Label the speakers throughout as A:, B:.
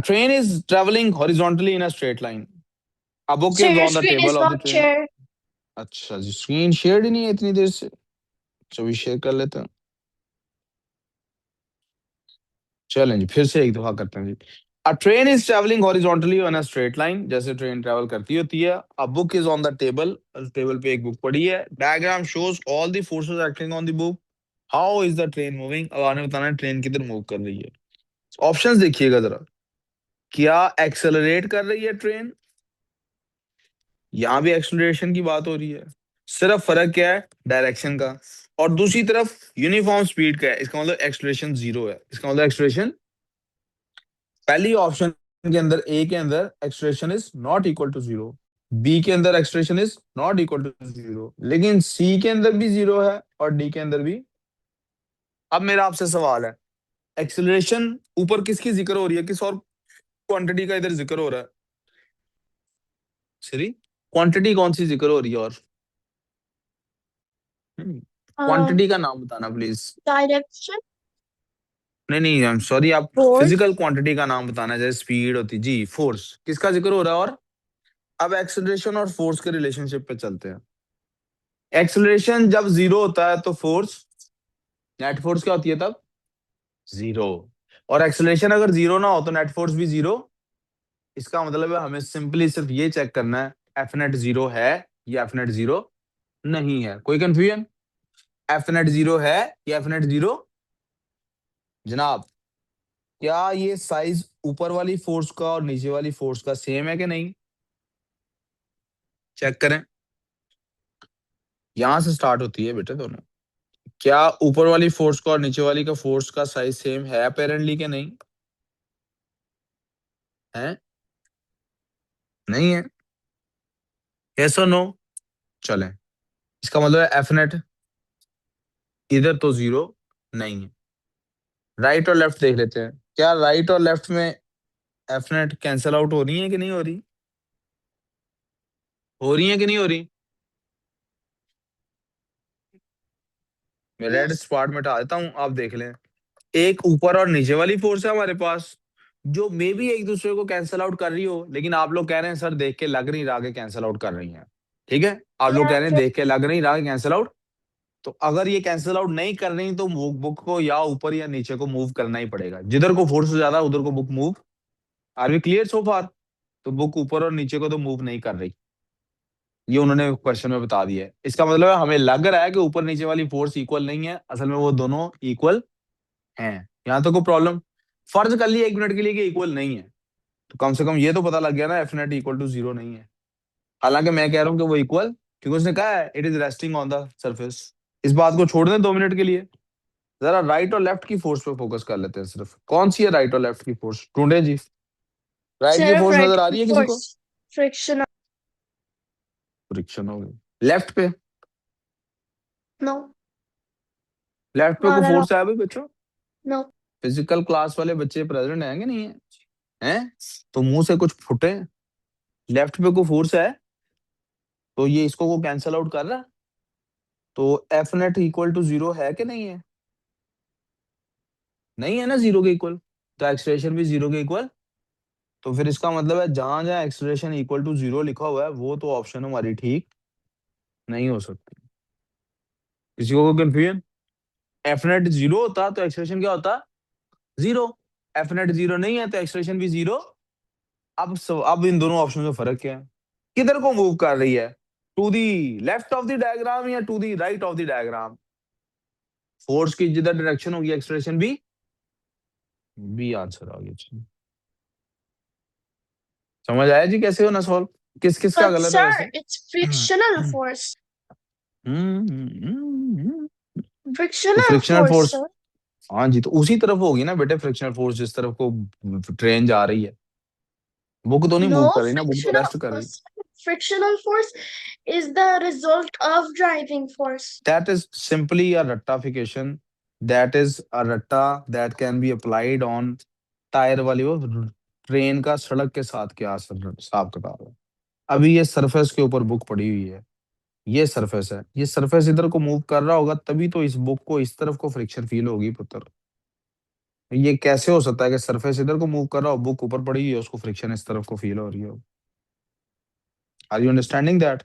A: train is traveling horizontally in a straight line. A book
B: Sir,
A: is
B: your
A: on the
B: screen is
A: table of the
B: not
A: train.
B: shared.
A: अच्छा जी, screen share ही नहीं है इतनी देर से। चलो share कर लेते हैं। चलें जी, फिर से एक दफा करते हैं जी। A train is travelling horizontally on a straight line, जैसे ट्रेन ट्रेवल करती होती है। A book is on the table, table पे एक बुक पड़ी है। Diagram shows all the forces acting on the book. How is the train moving? अब आपने बताना है ट्रेन किधर मूव कर रही है। ऑप्शंस देखिएगा जरा। क्या एक्सेलरेट कर रही है ट्रेन? यहाँ भी एक्सेलरेशन की बात हो रही है। सिर्फ फर्क क्या है? डायरेक्शन का। और दूसरी तरफ यूनिफॉर्म स्पीड का है, इसका मतलब एक्सेलरेशन जीरो है। इसका मतलब एक्सेलरेशन पहली ऑप्शन के अंदर, ए के अंदर expression is not equal to zero, B के अंदर expression is not equal to zero, लेकिन सी के अंदर भी जीरो है और डी के अंदर भी। अब मेरा आपसे सवाल है, एक्सेलरेशन ऊपर किसकी जिक्र हो रही है, किस और क्वांटिटी का इधर जिक्र हो रहा है? सरी, क्वांटिटी कौन सी जिक्र हो रही है? और
B: Um,
A: क्वांटिटी का नाम बताना प्लीज।
B: direction,
A: नहीं नहीं, आई एम सॉरी, आप फिजिकल
B: force.
A: क्वांटिटी का नाम बताना, जैसे स्पीड होती जी, फोर्स किसका जिक्र हो रहा है? और अब एक्सेलरेशन और फोर्स के रिलेशनशिप पे चलते हैं। एक्सेलरेशन जब जीरो होता है तो फोर्स, नेट फोर्स क्या होती है तब? जीरो। और एक्सेलरेशन अगर जीरो ना हो तो नेट फोर्स भी जीरो। इसका मतलब है हमें सिंपली सिर्फ ये चेक करना है, एफ नेट जीरो है या एफ नेट जीरो नहीं है। कोई कंफ्यूजन? एफ नेट जीरो है या एफ नेट जीरो? जनाब, क्या ये साइज ऊपर वाली फोर्स का और नीचे वाली फोर्स का सेम है कि नहीं? चेक करें। यहां से स्टार्ट होती है बेटे दोनों। क्या ऊपर वाली फोर्स का और नीचे वाली का फोर्स का साइज सेम है अपेरेंटली कि नहीं है? नहीं है। यस और नो? चलें, इसका मतलब है एफ नेट इधर तो जीरो नहीं है। राइट और लेफ्ट देख लेते हैं। क्या राइट और लेफ्ट में एफ नेट कैंसिल आउट हो रही है कि नहीं हो रही? हो रही है कि नहीं हो रही? मैं रेड
B: Yes.
A: स्पॉट मिटा देता हूं, आप देख लें। एक ऊपर और नीचे वाली फोर्स है हमारे पास, जो मे भी एक दूसरे को कैंसिल आउट कर रही हो, लेकिन आप लोग कह रहे हैं सर देख के लग नहीं रहा कि कैंसिल आउट कर रही हैं। ठीक है, आप लोग कह
B: Yeah,
A: रहे हैं
B: sir.
A: देख के लग नहीं रहा कि कैंसिल आउट। तो अगर ये कैंसिल आउट नहीं कर रही तो बुक को या ऊपर या नीचे को मूव करना ही पड़ेगा। जिधर को फोर्स ज्यादा उधर को book move. Are we clear so far? तो बुक ऊपर और नीचे को तो मूव नहीं कर रही, ये उन्होंने क्वेश्चन में बता दिया है। इसका मतलब है हमें लग रहा है कि ऊपर नीचे वाली फोर्स इक्वल नहीं है, असल में वो दोनों इक्वल हैं। यहाँ तो कोई प्रॉब्लम? फर्ज कर लिया एक मिनट के लिए कि इक्वल नहीं है, तो कम से कम ये तो पता लग गया ना F net equal to zero नहीं है। हालांकि मैं कह रहा हूँ कि वो इक्वल, क्योंकि उसने कहा है it is resting on the surface. इस बात को छोड़ दें 2 मिनट के लिए, जरा राइट और लेफ्ट की फोर्स पे फोकस कर लेते हैं। सिर्फ कौन सी है राइट और लेफ्ट की फोर्स ढूंढे जी। राइट की
B: Sir, of
A: फोर्स
B: right
A: नजर आ रही है किसी को?
B: force. Frictional.
A: फ्रिक्शन हो गई। लेफ्ट पे?
B: No,
A: लेफ्ट पे को
B: not at all.
A: फोर्स है भाई बच्चों?
B: No.
A: फिजिकल क्लास वाले बच्चे प्रेजेंट हैं कि नहीं है? हैं? तो मुंह से कुछ फुटे। लेफ्ट पे को फोर्स है, तो ये इसको को कैंसल आउट कर रहा है। तो F net equal to zero है कि नहीं है? नहीं है ना जीरो के इक्वल, तो एक्सलेशन भी जीरो के इक्वल। तो फिर इसका मतलब है जहां जहां एक्सलेशन इक्वल टू जीरो लिखा हुआ है वो तो ऑप्शन हमारी ठीक नहीं हो सकती। किसी को कंफ्यूजन? एफ नेट जीरो होता तो एक्सलेशन क्या होता? जीरो। एफ नेट जीरो नहीं है तो एक्सलेशन भी जीरो। अब इन दोनों ऑप्शन में फर्क क्या है? किधर को मूव कर रही है, to the left of the diagram या to the right of the diagram? Force की जिधर डायरेक्शन होगी एक्सलेशन भी बी आंसर आ गया। समझ आया जी कैसे होना सॉल्व? किस किस का
B: But
A: गलत है
B: sir,
A: वैसे?
B: it's frictional force.
A: हम्म, तो
B: Frictional
A: frictional
B: force,
A: force,
B: sir.
A: हाँ जी, तो उसी तरफ होगी ना बेटे फ्रिक्शनल फोर्स जिस तरफ को ट्रेन जा रही है। बुक तो नहीं मूव
B: No,
A: कर रही ना, बुक तो रेस्ट कर रही।
B: frictional force is the result of driving force.
A: That is simply a रट्टाफिकेशन, दैट इज अ रट्टा that can be applied on tyre वाली वो ट्रेन का सड़क के साथ क्या असर हिसाब किताब है। अभी ये सरफेस के ऊपर बुक पड़ी हुई है, ये सरफेस है, ये सरफेस इधर को मूव कर रहा होगा तभी तो इस बुक को इस तरफ को फ्रिक्शन फील होगी पुत्र। ये कैसे हो सकता है कि सरफेस इधर को मूव कर रहा हो, बुक ऊपर पड़ी हुई है, उसको फ्रिक्शन इस तरफ को फील हो रही हो? Are you understanding that?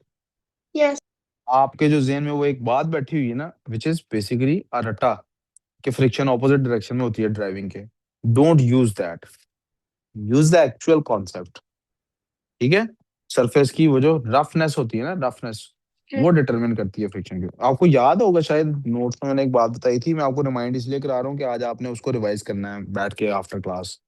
B: Yes.
A: आपके जो जेहन में वो एक बात बैठी हुई है ना, विच इज बेसिकली अ रटा, कि फ्रिक्शन ऑपोजिट डायरेक्शन में होती है ड्राइविंग के। Don't use that, use the actual concept. ठीक है? सरफेस की वो जो रफनेस होती है ना, रफनेस, वो डिटरमिन करती है फ्रिक्शन की। आपको याद होगा शायद, नोट्स में मैंने एक बात बताई थी, मैं आपको रिमाइंड इसलिए करा रहा हूँ कि आज आपने उसको रिवाइज करना है बैठ के आफ्टर क्लास।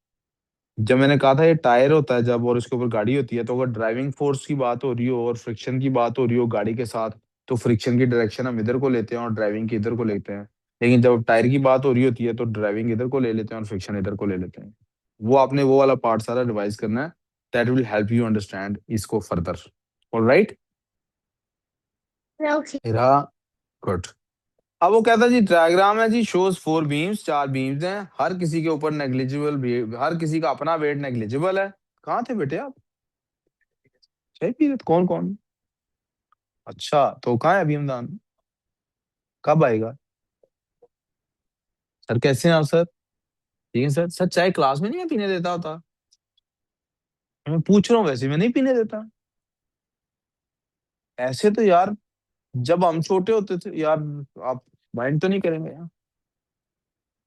A: जब मैंने कहा था ये टायर होता है जब, और इसके ऊपर गाड़ी होती है, तो अगर ड्राइविंग फोर्स की बात हो रही हो और फ्रिक्शन की बात हो रही हो गाड़ी के साथ, तो फ्रिक्शन की डायरेक्शन हम इधर को लेते हैं और ड्राइविंग की इधर को लेते हैं। लेकिन जब टायर की बात हो रही होती है तो ड्राइविंग इधर को ले लेते हैं और फ्रिक्शन इधर को ले लेते हैं। वो आपने वो वाला पार्ट सारा रिवाइज करना है। That will help you understand इसको फर्दर। ऑलराइट?
B: Okay.
A: मेरा गुड। अब वो कहता है जी डायग्राम है जी, शोज फोर बीम्स, चार बीम्स हैं, हर किसी के ऊपर नेग्लिजिबल, हर किसी का अपना वेट नेग्लिजिबल है। कहाँ थे बेटे आप? चाय पी रहे थे? कौन कौन? अच्छा, तो कहाँ है अभी हमदान? कब आएगा? सर कैसे हैं आप सर? ठीक है सर। सर चाय क्लास में नहीं पीने देता होता? मैं पूछ रहा हूँ, वैसे मैं नहीं पीने देता। ऐसे तो यार, जब हम छोटे होते थे यार, आप माइंड तो नहीं करेंगे यार?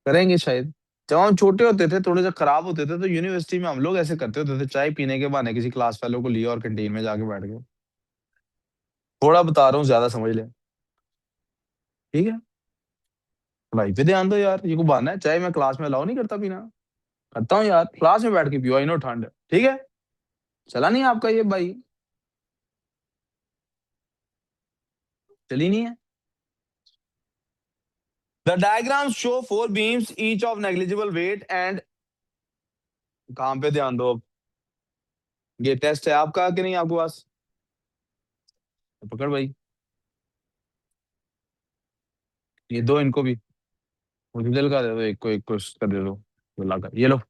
A: करेंगे शायद। जब हम छोटे होते थे, थोड़े से खराब होते थे, तो यूनिवर्सिटी में हम लोग ऐसे करते होते थे, चाय पीने के बहाने किसी क्लास फेलो को लिया और कैंटीन में जाके बैठ गए। थोड़ा बता रहा हूँ, ज्यादा समझ ले। ठीक है? पढ़ाई पे ध्यान दो यार, ये को बहाना है, चाय मैं क्लास में अलाउ नहीं करता पीना। करता हूँ यार, क्लास में बैठ के पियो, आई नो ठंड। ठीक है? चला नहीं आपका ये भाई? चली नहीं है? The diagrams show four beams each of negligible weight and, कहाँ पे ध्यान दो अब? ये टेस्ट है आपका कि नहीं आपके पास? तो पकड़ भाई, ये दो इनको भी, ओरिजिनल का दे दो, एक को इसका दे दो, बुला कर ये लो।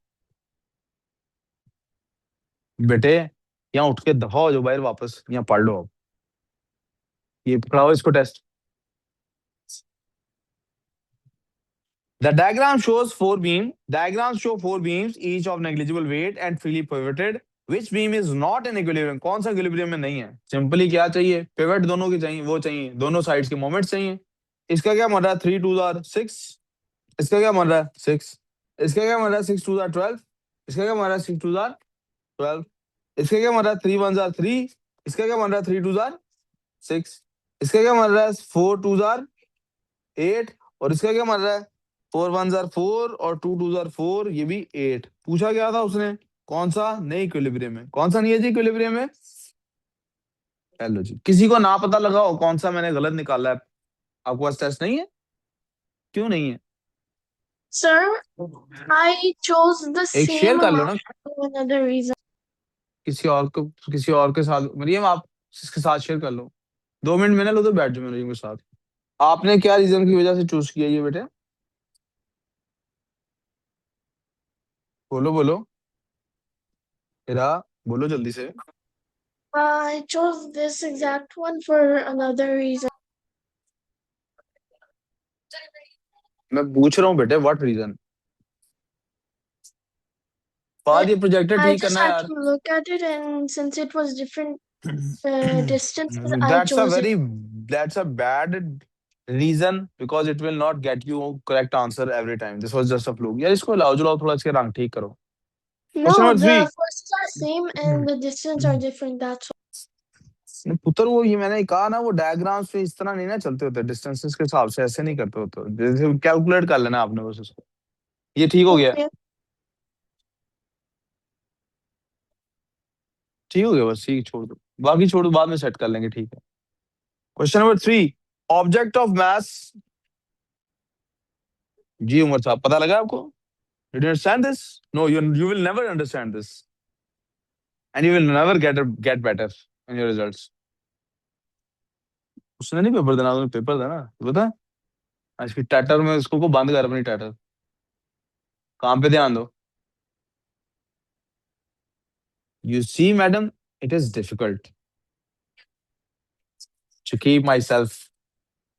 A: बेटे यहाँ उठ के दफा हो जो बाहर, वापस यहाँ पढ़ लो अब। ये पकड़ाओ इसको test. The diagram shows four beam. Diagrams show four beams, each of negligible weight and freely pivoted. Which beam is not in equilibrium? कौन सा equilibrium में नहीं है? सिंपली क्या चाहिए? पिवट दोनों की चाहिए, वो चाहिए, दोनों साइड्स के मोमेंट्स चाहिए। इसका क्या मर रहा है? 3 2 आर 6। इसका क्या मर रहा है? 6। इसका क्या मर रहा है? 6 2 आर 12। इसका क्या मर रहा है? 6 2 आर 12। इसका क्या मर रहा है? 3 1 आर 3। इसका क्या मर रहा है? 3 2 आर 6। इसका क्या मर रहा है? 4 2 आर 8। और इसका क्या मर रहा है? 4 1 जार 4 और 2 2 जार 4, ये भी 8। पूछा क्या था उसने? कौन सा नहीं इक्विलिब्रियम में? कौन सा नहीं है जी इक्विलिब्रियम में? हेलो जी, किसी को ना पता लगाओ कौन सा मैंने गलत निकाला है। आपके पास टेस्ट नहीं है? क्यों नहीं है?
B: Sir, I chose the
A: एक शेयर
B: same
A: कर लो
B: amount
A: ना
B: for another reason.
A: किसी और को, किसी और के साथ। मरियम आप इसके साथ शेयर कर लो। 2 मिनट में ना लो तो बैठ जाओ मरियम के साथ। आपने क्या रीजन की वजह से चूज किया ये बेटे? बोलो बोलो, इरा, बोलो जल्दी से।
B: I chose this exact one for another reason.
A: मैं पूछ रहा हूँ बेटे, व्हाट रीजन?
B: I
A: बाद ये प्रोजेक्टर
B: I
A: ठीक
B: just
A: करना है
B: had
A: यार।
B: to look at it, and since it was different distances, I
A: That's a
B: chose it.
A: very, that's a bad reason because it will not get you correct answer every time. This was just a fluke. यार इसको लाओ जुलाओ थोड़ा, इसके रंग ठीक करो। Question
B: No,
A: number
B: the
A: 3।
B: forces are same and the distance are different. That's
A: पुत्र वो ये मैंने कहा ना, वो डायग्राम्स पे इस तरह नहीं ना चलते होते, डिस्टेंसेस के हिसाब से ऐसे नहीं करते होते, जैसे कैलकुलेट कर लेना आपने बस उसको। ये ठीक हो गया?
B: okay.
A: ठीक हो गया बस, ठीक, छोड़ दो बाकी, छोड़ दो, बाद में सेट कर लेंगे, ठीक है। Question number 3। Object of math, जी उमर साहब पता लगा आपको? Did you understand this? No, you will never understand this, and you will never get better in your results. उसने नहीं पेपर देना, उसने पेपर देना, बता। आज की टैटर में उसको को बंद कर अपनी टैटर। काम पे ध्यान दो। You see, madam, it is difficult to keep myself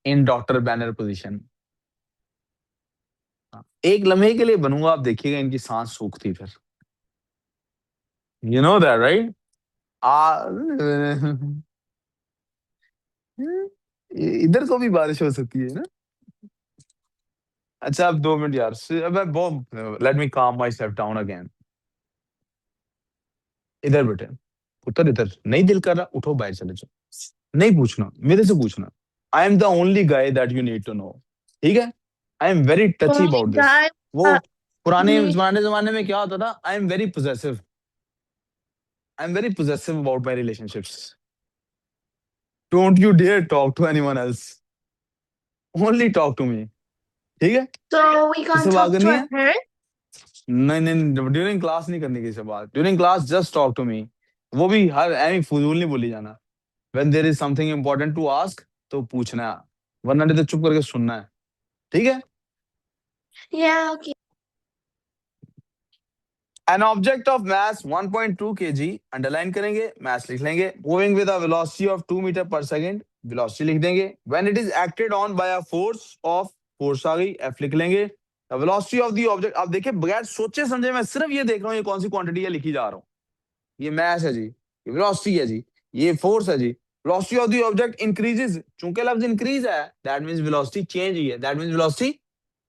A: in Dr. Banner position. एक लम्हे के लिए बनूंगा, आप देखिएगा इनकी सांस सूखती फिर, यू नो दैट राइट। आ इधर को भी बारिश हो सकती है ना। अच्छा अब 2 मिनट यार, अब वो, लेट मी काम माई सेल्फ डाउन अगेन। इधर बेटे, पुत्र इधर, नहीं दिल कर रहा, उठो बाहर चले जाओ, नहीं पूछना मेरे से पूछना। I am the only guy that you need to know, ठीक है। I am very touchy
B: Only
A: about this.
B: guy
A: वो पुराने
B: need.
A: पुराने जमाने में क्या होता था, I am very possessive, I am very possessive about my relationships. Don't you dare talk to anyone else, only talk to me, ठीक है।
B: So we
A: किससे
B: can't
A: बात
B: talk to
A: करनी
B: our
A: है?
B: parents.
A: नहीं नहीं, ड्यूरिंग क्लास नहीं करनी किसी से बात, during class just talk to me. वो भी हर एमी फजूल नहीं बोली जाना। When there is something important to ask तो पूछना है, वरना नहीं तो चुप करके सुनना है, ठीक है।
B: Yeah, okay.
A: An object of mass 1.2 kg, underline करेंगे, मास लिख लेंगे, moving with a velocity of 2 metre per second, velocity लिख देंगे। When it is acted on by a force of, force आ गई, एफ लिख लेंगे। The velocity of the object, आप देखिए बगैर सोचे समझे मैं सिर्फ ये देख रहा हूँ ये कौन सी क्वांटिटी है, लिखी जा रहा हूँ। ये मास है जी, ये वेलोसिटी है जी, ये फोर्स है जी। Velocity of the object increases, चूंकि लफ्ज इंक्रीज है दैट मींस वेलोसिटी चेंज हुई है, दैट मींस वेलोसिटी।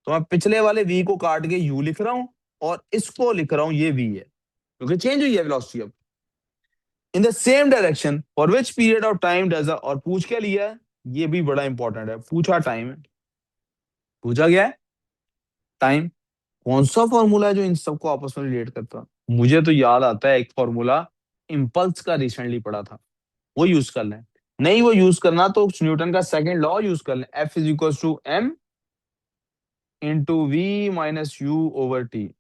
A: तो मैं पिछले वाले v को काट के u लिख रहा हूं और इसको लिख रहा हूं ये v है, क्योंकि चेंज हुई है वेलोसिटी अब। In the same direction for which period of time does, और पूछ क्या लिया है, ये भी बड़ा इंपॉर्टेंट है, पूछा टाइम है, पूछा गया है टाइम। कौन सा फॉर्मूला है जो इन सबको आपस में रिलेट करता है? मुझे तो याद आता है एक फॉर्मूला, इम्पल्स का, रिसेंटली पढ़ा था, वो यूज कर लें। नहीं वो यूज करना तो न्यूटन का सेकंड लॉ यूज कर लें, F is equal to M into V minus U over T,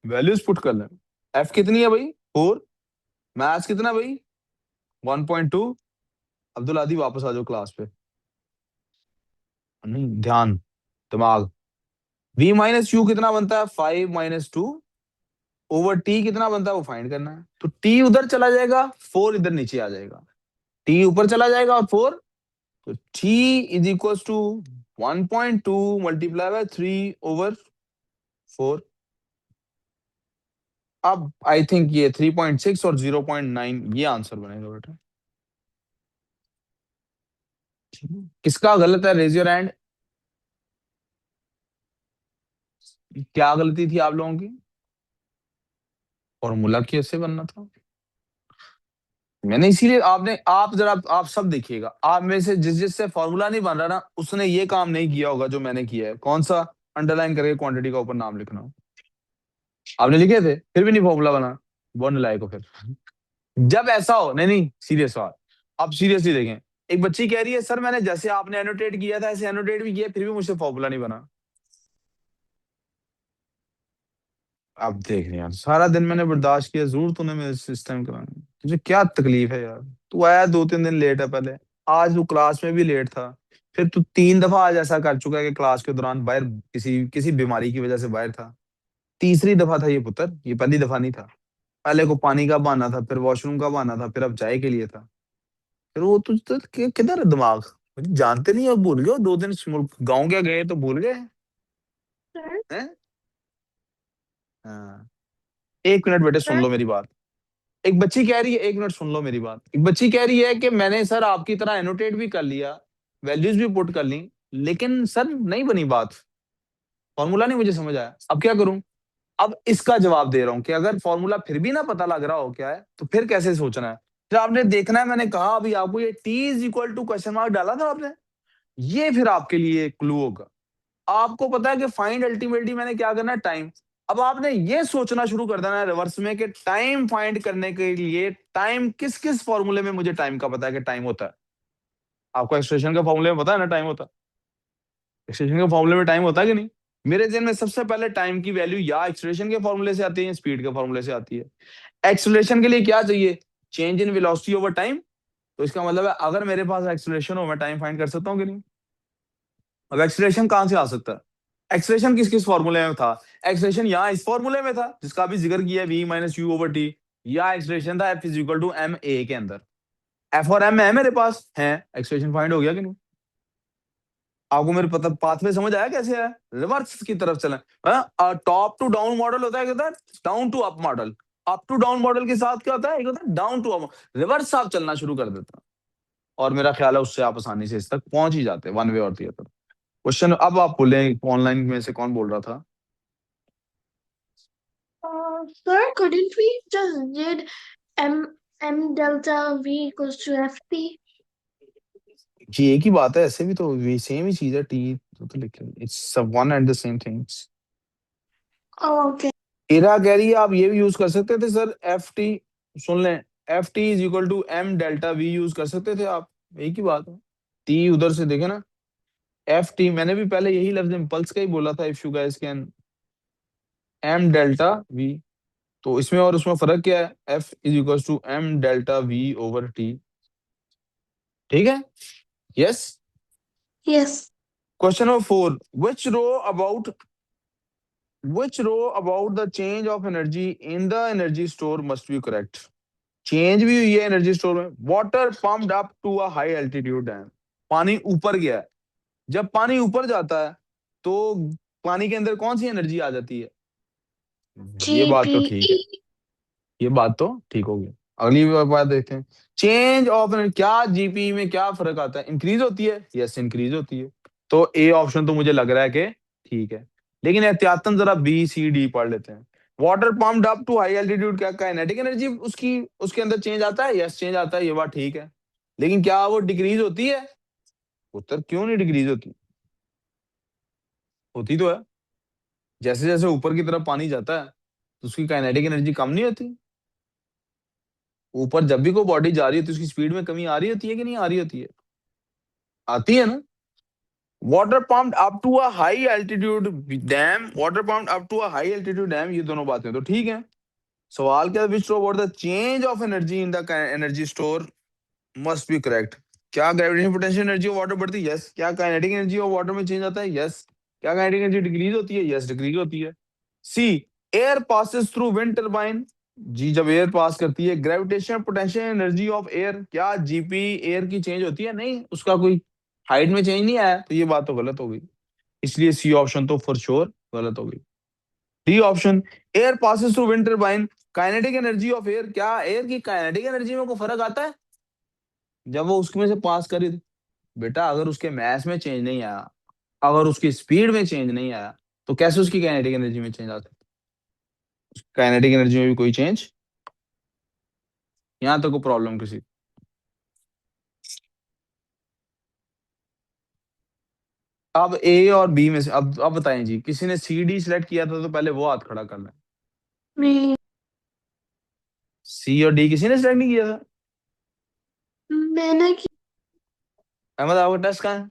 A: values put कर लें। एफ कितनी है भाई, 4, मैथ्स कितना भाई, 1.2। अब्दुल आदि वापस आ जाओ क्लास पे, नहीं ध्यान, दिमाग। v माइनस यू कितना बनता है, 5 - 2 ओवर टी कितना बनता है वो फाइंड करना है। तो t उधर चला जाएगा, 4 इधर नीचे आ जाएगा, t ऊपर चला जाएगा और 4, तो t is equal to 1.2 multiply by 3/4। अब आई थिंक ये 3.6 और 0.9 ये आंसर बनेगा बेटा। किसका गलत है, रेज योर हैंड। क्या गलती थी आप लोगों की, फॉर्मूला कैसे बनना था। मैंने इसीलिए, आपने, आप जरा आप सब देखिएगा, आप में से जिस जिससे फॉर्मूला नहीं बन रहा ना उसने ये काम नहीं किया होगा जो मैंने किया है। कौन सा, अंडरलाइन करके क्वांटिटी का ऊपर नाम लिखना, आपने लिखे थे फिर भी नहीं फॉर्मूला बना, बहुत नालायक हो फिर। जब ऐसा हो, नहीं नहीं सीरियस बात, आप सीरियसली देखें, एक बच्ची कह रही है सर मैंने जैसे आपने एनोटेट किया था ऐसे एनोटेट भी किया फिर भी मुझसे फॉर्मूला नहीं बना। अब देख यार, सारा दिन मैंने बर्दाश्त किया, जरूर तूने मेरे सिस्टम कराना, तुझे क्या तकलीफ है यार। तू आया 2-3 दिन लेट है पहले, आज तू क्लास में भी लेट था, फिर तू 3 दफा आज ऐसा कर चुका है कि क्लास के दौरान बाहर किसी किसी बीमारी की वजह से बाहर था। तीसरी दफा था ये पुत्र, ये पहली दफा नहीं था। पहले को पानी का बहाना था, फिर वॉशरूम का बहाना था, फिर अब चाय के लिए था। फिर वो तुझ तो किधर है दिमाग, मुझे जानते नहीं हो, भूल गए हो 2 दिन गाँव क्या गए तो भूल गए
B: Sir,
A: हैं। हाँ, 1 मिनट बेटे सुन
B: sir.
A: लो मेरी बात। एक बच्ची कह रही है, 1 मिनट सुन लो मेरी बात, एक बच्ची कह रही है कि मैंने सर आपकी तरह एनोटेट भी कर लिया, वैल्यूज भी पुट कर ली, लेकिन सर नहीं बनी बात, फॉर्मूला नहीं मुझे समझ आया, अब क्या करूं। अब इसका जवाब दे रहा हूं कि अगर फॉर्मूला फिर भी ना पता लग रहा हो क्या है तो फिर कैसे सोचना है। फिर आपने देखना है, मैंने कहा अभी आपको ये T is equal to question mark डाला था आपने, ये फिर आपके लिए क्लू होगा। आपको पता है कि फाइंड अल्टीमेटली मैंने क्या करना है, टाइम। अब आपने ये सोचना शुरू कर देना है रिवर्स में कि टाइम फाइंड करने के लिए टाइम किस किस फॉर्मूले में मुझे टाइम का पता है कि टाइम होता है। आपको एक्सप्रेशन के फॉर्मूले में पता है ना टाइम होता है, एक्सप्रेशन के फॉर्मूले में टाइम होता है कि नहीं। मेरे जहन में सबसे पहले टाइम की वैल्यू या एक्सप्रेशन के फॉर्मूले से आती है या स्पीड के फॉर्मूले से आती है। एक्सप्रेशन के लिए क्या चाहिए, change in velocity over time. तो इसका मतलब है अगर मेरे पास एक्सप्रेशन हो मैं टाइम फाइंड कर सकता हूँ कि नहीं। अब एक्सप्रेशन कहां से आ सकता है, एक्सप्रेशन किस किस फॉर्मूले में था, एक्सप्रेशन यहाँ इस फॉर्मूले में था जिसका भी जिक्र किया, v minus U over T, या एक्सप्रेशन था f is equal to M A के अंदर, f और m है मेरे पास है, एक्सप्रेशन फाइंड हो गया कि नहीं। आपको मेरे पता पाथवे समझ आया कैसे है? रिवर्स की तरफ चलें। टॉप टू डाउन मॉडल होता है, क्या होता है? Down to up model. Up to down model के साथ क्या होता है? एक होता है डाउन टू अप। रिवर्स आप चलना शुरू कर देता है, और मेरा ख्याल है उससे आप आसानी से इस तक पहुंच ही जाते हैं, वन वे और दी अदर। क्वेश्चन अब आप बोले, ऑनलाइन में से कौन बोल रहा था?
B: Sir, couldn't we just did m delta v equals to ft?
A: जी एक ही बात है, ऐसे भी तो ये सेम ही चीज है, टी तो लिखे, it's one and the same things.
B: Oh, okay.
A: इरा कह रही है आप ये भी यूज कर सकते थे सर, एफ टी। सुन लें, F T is equal to M delta V use कर सकते थे आप, एक ही बात है। टी उधर से देखे ना, एफ टी मैंने भी पहले यही लफ्ज इम्पल्स का ही बोला था, if you guys can M delta V. तो इसमें और उसमें फर्क क्या है? F is equal to M delta V over T. ठीक है, yes.
B: Yes.
A: Question number 4, which row about the change of energy in the energy store must be correct? Change भी हुई है एनर्जी स्टोर में। Water pumped up to a high altitude dam, पानी ऊपर गया है। जब पानी ऊपर जाता है तो पानी के अंदर कौन सी एनर्जी आ जाती है? ये बात तो ठीक है,
B: GPE.
A: ये बात तो ठीक होगी। अगली बात देखते हैं, चेंज ऑफ क्या जीपी में क्या फर्क आता है? इंक्रीज होती है, यस इंक्रीज होती है। तो ए ऑप्शन तो मुझे लग रहा है कि ठीक है, लेकिन एहतियातन जरा बी सी डी पढ़ लेते हैं। Water pumped up to high altitude, क्या काइनेटिक एनर्जी उसकी उसके अंदर चेंज आता है? यस चेंज आता है, ये बात ठीक है। लेकिन क्या वो डिक्रीज होती है? उत्तर क्यों नहीं डिक्रीज होती? होती तो है। जैसे जैसे ऊपर की तरफ पानी जाता है तो उसकी काइनेटिक एनर्जी कम नहीं होती? ऊपर जब भी कोई बॉडी जा रही है तो उसकी स्पीड में कमी आ रही होती है कि नहीं आ रही होती है? आती है ना। Water pumped up to a high altitude dam, water pumped up to a high altitude dam, ये दोनों बातें तो ठीक है। सवाल क्या, which row about the change of energy in the energy store must be correct? क्या gravitational potential energy of water बढ़ती है? यस। क्या काइनेटिक एनर्जी ऑफ वाटर में चेंज आता है? यस। क्या काइनेटिक एनर्जी डिक्रीज होती है? यस डिक्रीज होती है। See, air passes through wind turbine, जी जब एयर पास करती है। Gravitational potential energy of air, क्या जीपी एयर की चेंज होती है? नहीं, उसका कोई हाइट में चेंज नहीं आया, तो ये बात तो गलत हो गई। इसलिए सी ऑप्शन तो फॉर श्योर गलत हो गई। D option, air passes through wind turbine, kinetic energy of air, क्या एयर की काइनेटिक एनर्जी में कोई फर्क आता है जब वो उसमें से पास करी? बेटा अगर उसके मैस में चेंज नहीं आया, अगर उसकी स्पीड में चेंज नहीं आया, तो कैसे उसकी काइनेटिक एनर्जी में चेंज आ सकता है? काइनेटिक एनर्जी में भी कोई चेंज, यहाँ तक को प्रॉब्लम किसी। अब ए और बी में से अब बताएं जी, किसी ने सी डी सिलेक्ट किया था तो पहले वो हाथ खड़ा कर लें।
B: Me.
A: सी और डी किसी ने सिलेक्ट नहीं किया था?
B: मैंने
A: अहमद आपका टेस्ट कहाँ है?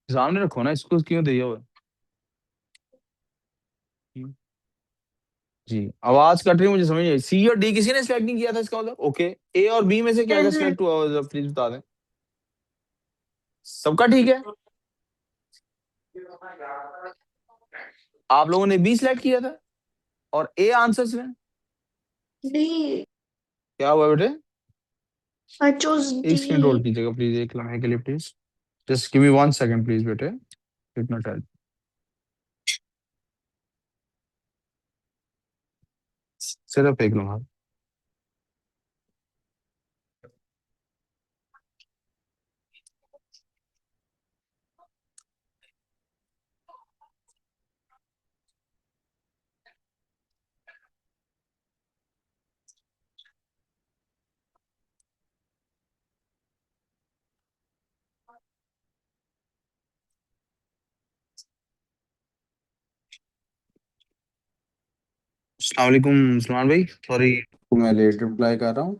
A: सामने रखो ना, इसको क्यों दिया हुआ है? जी आवाज कट रही है, मुझे समझ नहीं आई। सी और डी किसी ने सिलेक्ट नहीं किया था, इसका मतलब ओके। ए और बी में से क्या क्या
B: मैंने
A: सिलेक्ट हुआ, प्लीज बता दें। सबका ठीक है? आप लोगों ने बी सिलेक्ट किया था और ए आंसर्स में
B: D.
A: क्या हुआ बेटे?
B: I chose
A: एक सेकंड
B: D.
A: होल्ड कीजिएगा प्लीज, एक लम्हे के लिए please. Just give me 1 second please बेटे, इतना टाइम। सिर्फ एक लम्हा। अस्सलाम वालेकुम सलमान भाई, सॉरी मैं लेट रिप्लाई कर रहा हूँ।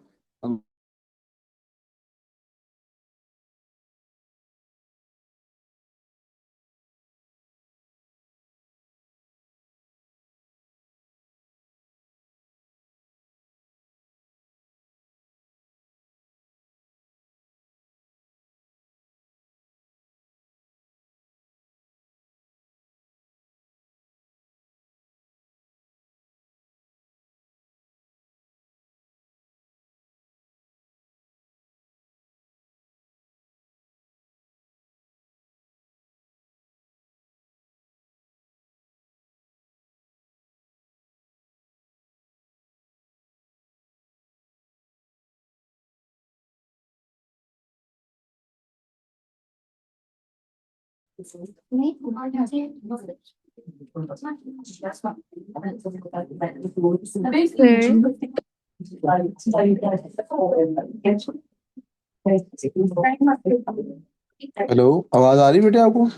C: फिर
D: हेलो, आवाज आ रही बेटे आपको?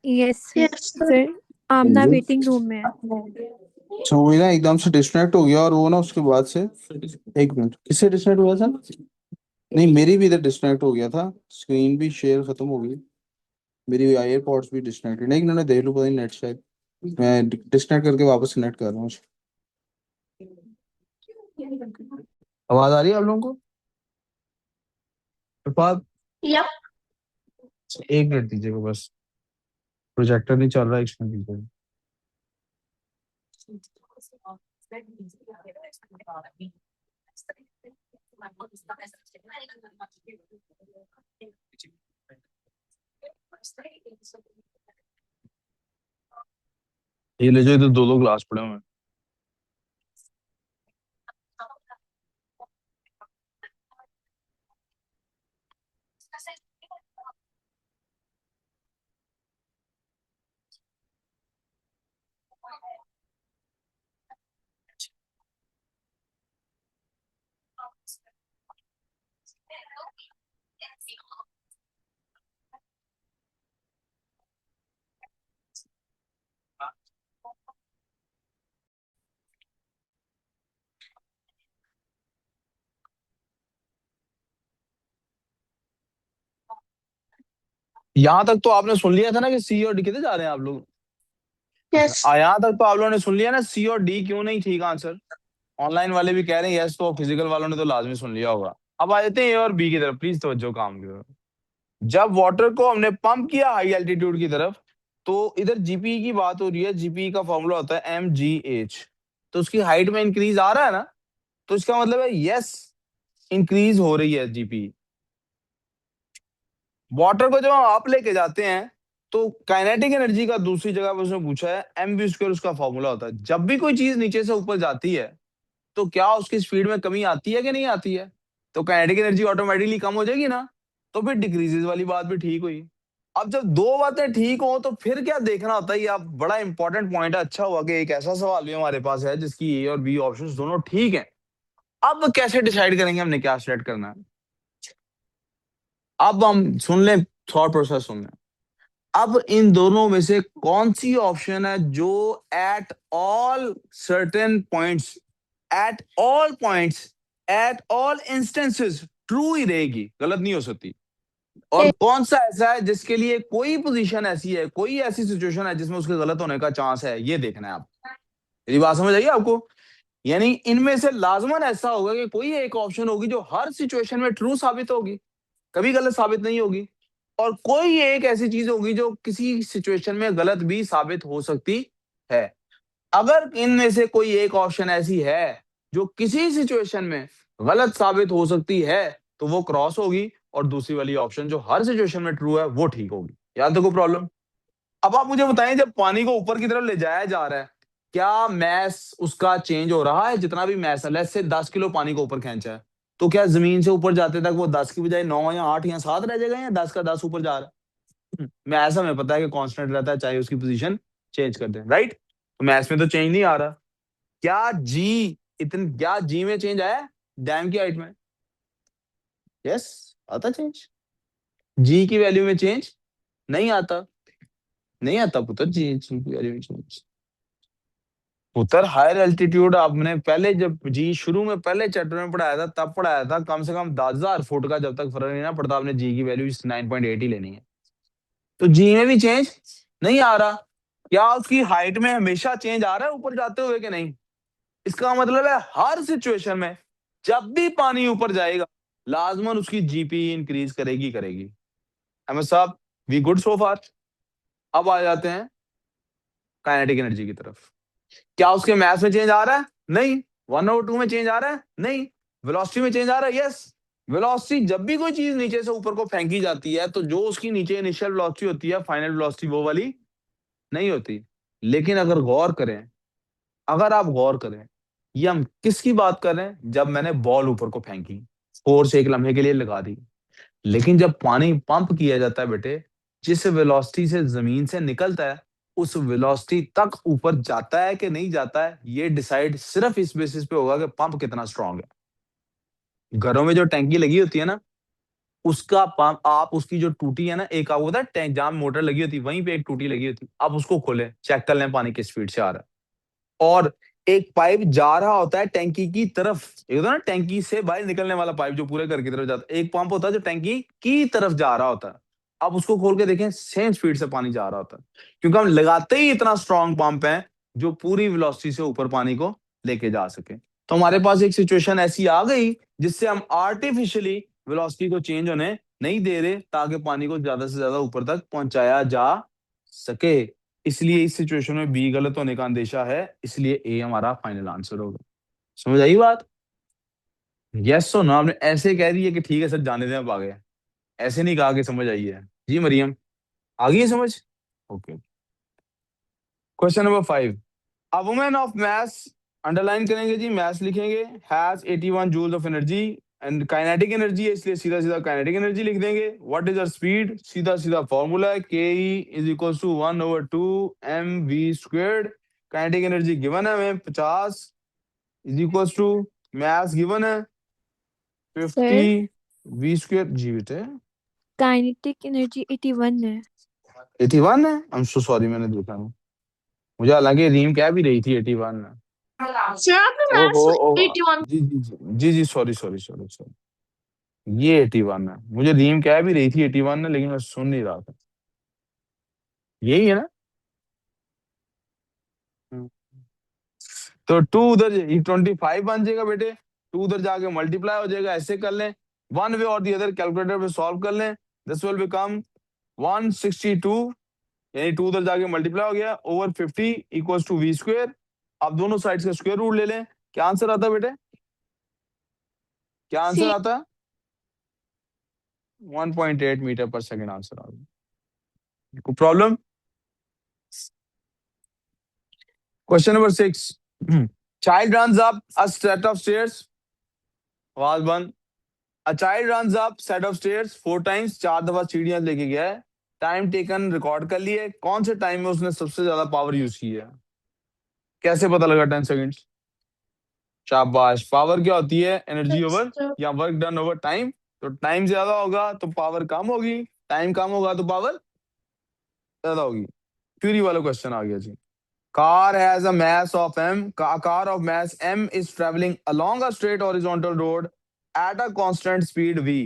C: Yes
B: Yes, sir.
C: सर, आमना वेटिंग रूम में है।
D: अच्छा, वही ना एकदम से डिस्कनेक्ट हो गया, और वो ना उसके बाद से एक मिनट, किससे डिस्कनेक्ट हुआ था? नहीं, मेरी भी इधर डिस्कनेक्ट हो गया था, स्क्रीन भी शेयर खत्म हो गई, मेरी एयरपॉड्स भी डिस्कनेक्टेड। नहीं, इन्होंने देख लो, पता नहीं नेट शायद, मैं डिस्कनेक्ट करके वापस कनेक्ट कर रहा हूँ। आवाज आ रही है आप लोगों को? प्रभात,
B: Yep.
D: एक मिनट दीजिएगा बस, प्रोजेक्टर नहीं चल रहा है, एक मिनट दीजिएगा।
A: ये ले जाओ, इधर दो दो ग्लास पड़े हुए हैं। यहाँ तक तो आपने सुन लिया था ना कि सी और डी कितने जा रहे हैं आप लोग?
B: Yes.
A: यहाँ तक तो आप लोगों ने सुन लिया ना, सी और डी क्यों नहीं ठीक आंसर? ऑनलाइन वाले भी कह रहे हैं यस, तो फिजिकल वालों ने तो लाजमी सुन लिया होगा। अब आ जाते हैं ए और बी की तरफ, प्लीज तवज्जो काम की। जब वाटर को हमने पंप किया हाई एल्टीट्यूड की तरफ, तो इधर जीपी की बात हो रही है। जीपी का फॉर्मूला होता है mgh। तो उसकी हाइट में इंक्रीज आ रहा है ना, तो इसका मतलब है यस, इंक्रीज हो रही है जीपी। वाटर को जब हम आप लेके जाते हैं, तो काइनेटिक एनर्जी का दूसरी जगह पर उसने पूछा है, एम वी स्क्वायर उसका फॉर्मूला होता है। जब भी कोई चीज नीचे से ऊपर जाती है, तो क्या उसकी स्पीड में कमी आती है कि नहीं आती है? तो काइनेटिक एनर्जी ऑटोमेटिकली कम हो जाएगी ना। तो फिर डिक्रीजेज वाली बात भी ठीक हुई। अब जब दो बातें ठीक हो, तो फिर क्या देखना होता है? ये आप बड़ा इंपॉर्टेंट पॉइंट है। अच्छा हुआ कि एक ऐसा सवाल भी हमारे पास है जिसकी ए और बी ऑप्शंस दोनों ठीक हैं। अब कैसे डिसाइड करेंगे हमने क्या सेलेक्ट करना है? अब हम सुन लें, थॉट प्रोसेस सुन लें। अब इन दोनों में से कौन सी ऑप्शन है जो at all certain points, at all points, at all instances true ही रहेगी, गलत नहीं हो सकती? और
B: ए-
A: कौन सा ऐसा है जिसके लिए कोई पोजीशन ऐसी है, कोई ऐसी सिचुएशन है जिसमें उसके गलत होने का चांस है? ये देखना है आप। मेरी बात समझ आई आपको? यानी इनमें से लाजमन ऐसा होगा कि कोई एक ऑप्शन होगी जो हर सिचुएशन में ट्रू साबित होगी, कभी गलत साबित नहीं होगी। और कोई एक ऐसी चीज होगी जो किसी सिचुएशन में गलत भी साबित हो सकती है। अगर इनमें से कोई एक ऑप्शन ऐसी है जो किसी सिचुएशन में गलत साबित हो सकती है, तो वो क्रॉस होगी, और दूसरी वाली ऑप्शन जो हर सिचुएशन में ट्रू है वो ठीक होगी। याद तो कोई प्रॉब्लम? अब आप मुझे बताएं, जब पानी को ऊपर की तरफ ले जाया जा रहा है, क्या मैस उसका चेंज हो रहा है? जितना भी मैस है, लेट्स से 10 किलो पानी को ऊपर खींचा है, तो क्या जमीन से ऊपर जाते तक वो 10 की बजाय 9 या 8 या 7 रह जाएगा, या 10 का 10 ऊपर जा रहा है? मैस हमें पता है कि कांस्टेंट रहता है, चाहे उसकी पोजीशन चेंज कर दें, राइट? तो मैस में तो चेंज नहीं आ रहा। क्या जी में चेंज आया डैम की हाइट में? यस, आता चेंज। जी की वैल्यू में चेंज नहीं आता, नहीं आता पुत्र। जी की वैल्यू में चेंज पुत्र, हायर एल्टीट्यूड आपने पहले, जब जी शुरू में पहले चैप्टर में पढ़ाया था, तब पढ़ाया था कम से कम 10,000 फुट का जब तक फर्क नहीं ना पड़ता, आपने जी की वैल्यू 9.8 ही लेनी है। तो जी में भी चेंज नहीं आ रहा। क्या उसकी हाइट में हमेशा चेंज आ रहा है ऊपर जाते हुए कि नहीं? इसका मतलब है हर सिचुएशन में जब भी पानी ऊपर जाएगा, लाजमन उसकी जीपी इंक्रीज करेगी करेगी। हमें साहब, वी गुड सो फार? अब आ जाते हैं काइनेटिक एनर्जी की तरफ। क्या उसके मैथ में चेंज आ रहा है? नहीं। 1/2 में चेंज आ रहा है? नहीं। वेलोसिटी में चेंज आ रहा है? यस। वेलोसिटी, जब भी कोई चीज नीचे से ऊपर को फेंकी जाती है, तो जो उसकी नीचे इनिशियल वेलोसिटी होती है, फाइनल वेलोसिटी वो वाली नहीं होती। लेकिन अगर गौर करें, अगर आप गौर करें, ये हम किसकी बात कर रहे हैं? जब मैंने बॉल ऊपर को फेंकी, फोर्स एक लम्हे के लिए लगा दी। लेकिन जब पानी पंप किया जाता है बेटे, जिस वेलोसिटी से जमीन से निकलता है उस वेलोसिटी तक ऊपर जाता है कि नहीं जाता है, ये डिसाइड सिर्फ इस बेसिस पे होगा कि पंप कितना स्ट्रांग है। घरों में जो टैंकी लगी होती है ना, उसका पंप, आप उसकी जो टूटी है ना, एक आप होता है टैंक जहां मोटर लगी होती है वहीं पे एक टूटी लगी होती है, आप उसको खोलें, चेक कर लें पानी किस स्पीड से आ रहा है। और एक पाइप जा रहा होता है टैंकी की तरफ, एक होता है ना टैंकी से बाहर निकलने वाला पाइप जो पूरे घर की तरफ जाता है, एक पंप होता है जो टैंकी की तरफ जा रहा होता है। आप उसको खोल के देखें, सेम स्पीड से पानी जा रहा होता है, क्योंकि हम लगाते ही इतना स्ट्रांग पंप है जो पूरी वेलोसिटी से ऊपर पानी को लेके जा सके। तो हमारे पास एक सिचुएशन ऐसी आ गई जिससे हम आर्टिफिशियली वेलोसिटी को चेंज होने नहीं दे रहे, ताकि पानी को ज्यादा से ज्यादा ऊपर तक पहुंचाया जा सके। इसलिए इस सिचुएशन में बी गलत होने का अंदेशा है, इसलिए ए हमारा फाइनल आंसर होगा। समझ आई बात? यस और नो आपने ऐसे कह दी है कि ठीक है सर जाने दें अब आ गए, ऐसे नहीं कहा कि समझ आई है। जी मरियम, आ गई है समझ? Okay. Question number 5, a woman of maths, underline करेंगे जी, मैथ्स लिखेंगे, has 81 joules of energy and kinetic energy है, इसलिए सीधा सीधा काइनेटिक एनर्जी लिख देंगे। व्हाट इज हर स्पीड, सीधा सीधा फॉर्मूला है, K E is equal to 1/2 M V squared. Kinetic energy given है हमें 50 is equal to, maths given है 50
C: सर
A: वी स्क्वेयर। जी बेटे
C: काइनेटिक एनर्जी 81 है।
A: 81 है, आई एम सो सॉरी, मैंने देखा नहीं, मुझे हालांकि रीम कह भी रही थी 81 है।
B: सर आपने
A: ओहो
B: मैथ्स
A: ओहो,
B: 81
A: जी जी जी जी जी, सॉरी सॉरी सॉरी सॉरी, ये 81 है, मुझे रीम कह भी रही थी 81 है, लेकिन मैं सुन नहीं रहा था। यही है ना? हम्म। तो 2 उधर 25 बन जाएगा बेटे, 2 उधर जाके मल्टीप्लाई हो जाएगा, ऐसे कर लें, वन वे और दी अदर कैलकुलेटर पे सॉल्व कर लें, दिस विल बिकम 162, यानी 2 उधर जाके मल्टीप्लाई हो गया over 50 equals to V square. आप दोनों साइड्स का स्क्वायर रूट ले लें, क्या आंसर आता है बेटे? क्या आंसर
B: सी
A: आता है? 1.8 मीटर पर सेकंड आंसर आ गया। कोई problem? Question number 6, child runs up a set of stairs, आवाज बंद। A child runs up set of stairs 4 times, 4 दफा सीढ़ियां लेके गया है, टाइम टेकन रिकॉर्ड कर लिए, कौन से टाइम में उसने सबसे ज्यादा पावर यूज की है? कैसे पता लगा 10 सेकंड्स? शाबाश, पावर क्या होती है? एनर्जी ओवर या वर्क डन ओवर टाइम। तो टाइम ज्यादा होगा तो पावर कम होगी, टाइम कम होगा तो पावर ज्यादा होगी। थ्योरी वाला क्वेश्चन आ गया जी। Car has a mass of m, car of mass m is traveling along a straight horizontal road at a constant speed v,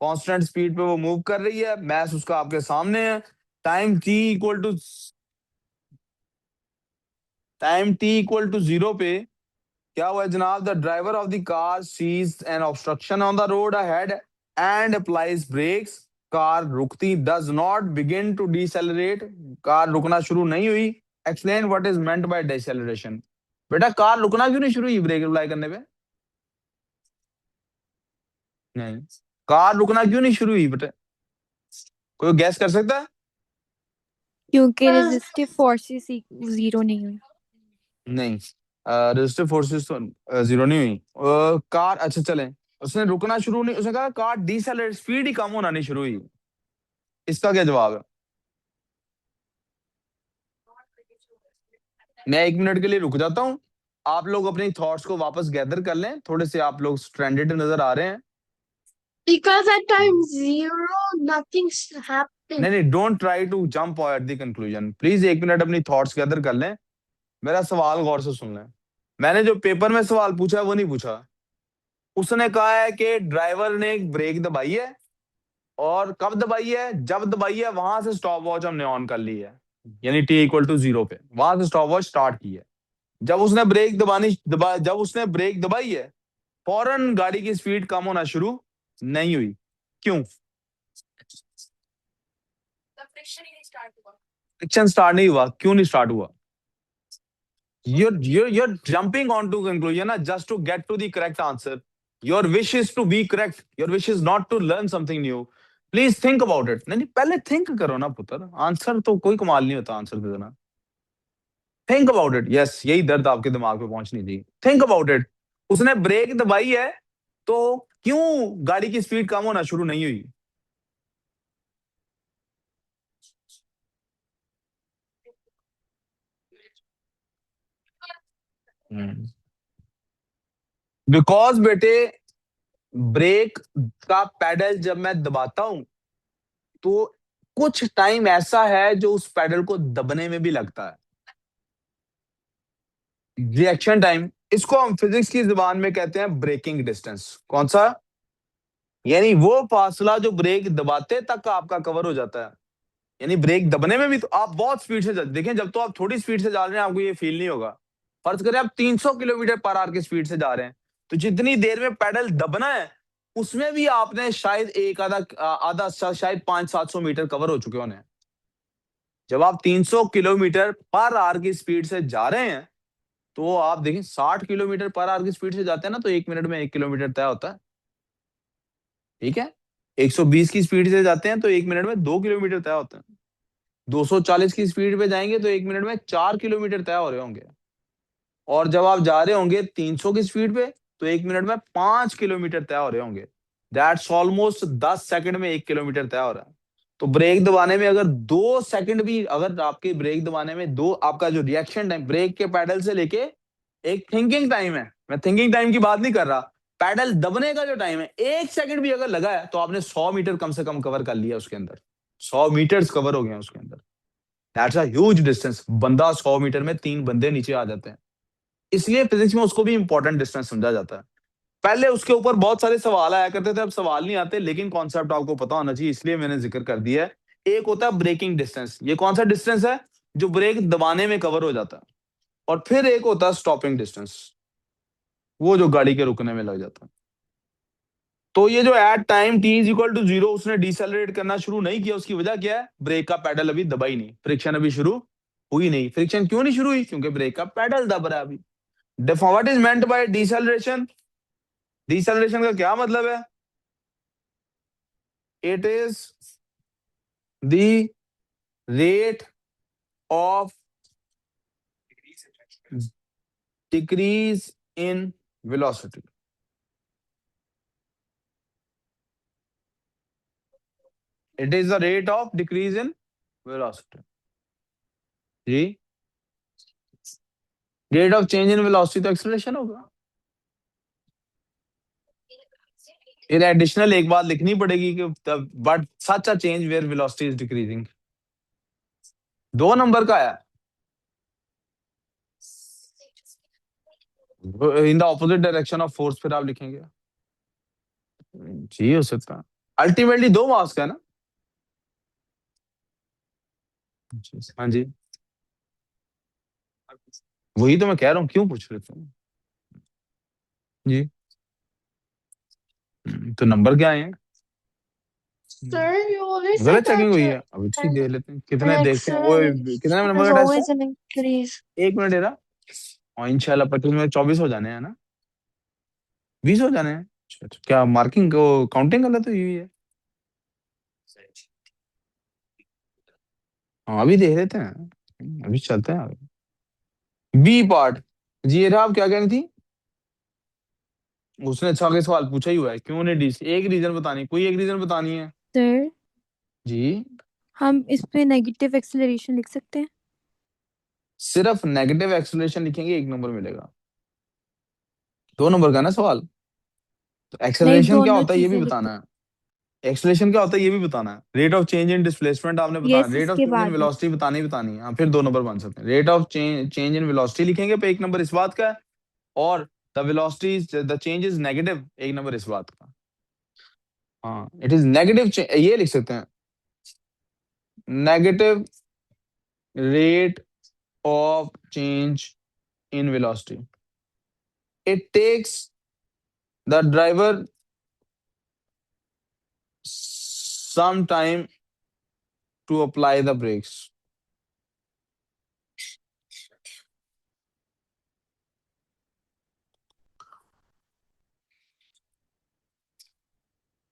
A: constant speed पे वो मूव कर रही है, मैस उसका आपके सामने है, time t equal to, time t equal to 0 पे क्या हुआ है जनाब? The driver of the car sees an obstruction on the road ahead and applies brakes, car रुकती, does not begin to decelerate, car रुकना शुरू नहीं हुई। Explain what is meant by deceleration. बेटा कार रुकना क्यों नहीं शुरू हुई ब्रेक अप्लाई करने पे? नहीं, कार रुकना क्यों नहीं शुरू हुई बेटा? कोई गैस कर सकता है?
C: क्योंकि रेजिस्टिव फोर्सेस जीरो नहीं हुई।
A: नहीं, रेजिस्टिव फोर्सेस तो जीरो नहीं हुई। कार, अच्छा चलें, उसने रुकना शुरू नहीं, उसने कहा कार डिसेलरेट, स्पीड ही कम होना नहीं शुरू हुई, इसका क्या जवाब है? मैं 1 मिनट के लिए रुक जाता हूँ, आप लोग अपनी थॉट्स को वापस गैदर कर लें, थोड़े से आप लोग स्ट्रैंडेड नजर आ रहे हैं।
B: because at time 0 nothing's happened.
A: नहीं नहीं, don't try to jump at the conclusion, please 1 minute अपनी थॉट्स गैदर कर लें, मेरा सवाल गौर से सुन लें। मैंने जो पेपर में सवाल पूछा है वो नहीं पूछा, उसने कहा है कि ड्राइवर ने एक ब्रेक दबाई है, और कब दबाई है? जब दबाई है वहां से स्टॉप वॉच हमने ऑन कर ली है, यानी टी इक्वल टू 0 पे वहां से स्टॉप वॉच स्टार्ट की है। जब उसने जब उसने ब्रेक दबाई है, फौरन गाड़ी की स्पीड कम होना शुरू नहीं हुई, क्यों? फ्रिक्शन स्टार्ट नहीं हुआ, क्यों नहीं स्टार्ट हुआ? You're jumping onto conclusion just to get to the correct answer. Your wish is to be correct, your wish is not to learn something new. Please think about it. नहीं नहीं, पहले think करो ना पुत्र, answer तो कोई कमाल नहीं होता आंसर दे देना। थिंक अबाउट इट, यस, यही दर्द आपके दिमाग पे पहुंचनी थी। थिंक अबाउट इट, उसने ब्रेक दबाई है तो क्यों गाड़ी की स्पीड कम होना शुरू नहीं हुई? बिकॉज बेटे ब्रेक का पेडल जब मैं दबाता हूं तो कुछ टाइम ऐसा है जो उस पेडल को दबने में भी लगता है, रिएक्शन टाइम। इसको हम फिजिक्स की जुबान में कहते हैं ब्रेकिंग डिस्टेंस। कौन सा? यानी वो फासला जो ब्रेक दबाते तक आपका कवर हो जाता है। यानी ब्रेक दबने में भी तो आप बहुत स्पीड से देखें, जब तो आप थोड़ी स्पीड से जा रहे हैं आपको ये फील नहीं होगा। फर्ज करें आप 300 किलोमीटर पर आवर की स्पीड से जा रहे हैं, तो जितनी देर में पेडल दबना है उसमें भी आपने शायद एक आधा शायद 500-700 मीटर कवर हो चुके होने हैं। जब आप 300 किलोमीटर पर आवर की स्पीड से जा रहे हैं तो आप देखें 60 किलोमीटर पर आवर की स्पीड से जाते हैं ना, तो 1 मिनट में 1 किलोमीटर तय होता है। ठीक है, 120 की स्पीड से जाते हैं तो 1 मिनट में 2 किलोमीटर तय होते हैं। 240 की स्पीड पे जाएंगे तो 1 मिनट में 4 किलोमीटर तय हो रहे होंगे। और जब आप जा रहे होंगे 300 की स्पीड पे तो 1 मिनट में 5 किलोमीटर तय हो रहे होंगे। दैट्स ऑलमोस्ट 10 सेकंड में 1 किलोमीटर तय हो रहा है। तो ब्रेक दबाने में अगर 2 सेकंड भी, अगर आपके ब्रेक दबाने में दो, आपका जो रिएक्शन टाइम ब्रेक के पैडल से लेके एक थिंकिंग टाइम है, मैं थिंकिंग टाइम की बात नहीं कर रहा, पैडल दबने का जो टाइम है 1 सेकंड भी अगर लगा है तो आपने 100 मीटर कम से कम कवर कर लिया उसके अंदर। 100 मीटर्स कवर हो गए हैं उसके अंदर। That's a huge distance. बंदा 100 मीटर में 3 बंदे नीचे आ जाते हैं। इसलिए फिजिक्स में उसको भी इंपॉर्टेंट डिस्टेंस समझा जाता है। पहले उसके ऊपर बहुत सारे सवाल आया करते थे, अब सवाल नहीं आते, लेकिन कॉन्सेप्ट आपको पता होना चाहिए, इसलिए मैंने जिक्र कर दिया है। एक होता है ब्रेकिंग डिस्टेंस, ये कौन सा डिस्टेंस है? जो ब्रेक दबाने में कवर हो जाता है। और फिर एक होता है स्टॉपिंग डिस्टेंस, वो जो गाड़ी के रुकने में लग जाता है। तो ये जो at time t is equal to 0 उसने डिसेलरेट करना शुरू नहीं किया, उसकी वजह क्या है? ब्रेक का पैडल अभी दबा ही नहीं, फ्रिक्शन अभी शुरू हुई नहीं। फ्रिक्शन क्यों नहीं शुरू हुई? क्योंकि ब्रेक का पैडल दब रहा है अभी। What is meant by deceleration? Deceleration का क्या मतलब है? It is the rate of decrease in velocity. It is the rate of decrease in velocity. जी, rate of change in velocity तो एक्सेलरेशन होगा। फिर एडिशनल एक बात लिखनी पड़ेगी कि but such a change where velocity is decreasing. 2 number का है, in the opposite direction of force, फिर आप लिखेंगे। जी हो सकता है, अल्टीमेटली 2 मास का है ना। हाँ जी, वही तो मैं कह रहा हूँ, क्यों पूछ रहे थे जी? तो नंबर क्या आए हैं?
B: Sir, you always said
A: गलत चेकिंग
B: that
A: हुई है, अभी ठीक देख लेते हैं कितने
B: an
A: देखते हैं वो। कितने
B: acceleration
A: नंबर
B: is
A: का टेस्ट है?
B: always an increase.
A: 1 मिनट दे रहा। और इंशाल्लाह 25 में 24 हो जाने हैं ना, 20 हो जाने हैं। अच्छा, अच्छा, क्या मार्किंग को काउंटिंग गलत हुई है? हाँ अभी देख लेते हैं, अभी चलते हैं आगे। B part. जी ये रहा, आप क्या कहनी थी? उसने अच्छा के सवाल पूछा ही हुआ है, क्यों नहीं डी? एक रीजन बतानी, कोई एक रीजन बतानी है
C: सर
A: जी।
C: हम इस पे नेगेटिव एक्सेलरेशन लिख सकते हैं।
A: सिर्फ नेगेटिव एक्सेलरेशन लिखेंगे 1 नंबर मिलेगा। 2 नंबर का ना सवाल। तो
C: नहीं,
A: एक्सेलरेशन क्या
C: दोनों
A: होता है ये भी
C: चीजें लिख
A: बताना
C: सकते।
A: है। एक्सेलरेशन क्या होता है ये भी बताना है। Rate of change in displacement आपने बताना,
C: यस,
A: रेट ऑफ
C: इसके
A: चेंज इन
C: बाद में।
A: वेलोसिटी बतानी है। हाँ फिर 2 नंबर बन सकते हैं। Rate of change in velocity लिखेंगे पे 1 नंबर इस बात का है, और the velocity the change is negative 1 number इस बात का। हाँ इट इज नेगेटिव, ये लिख सकते हैं, negative rate of change in velocity. It takes the driver some time to apply the brakes.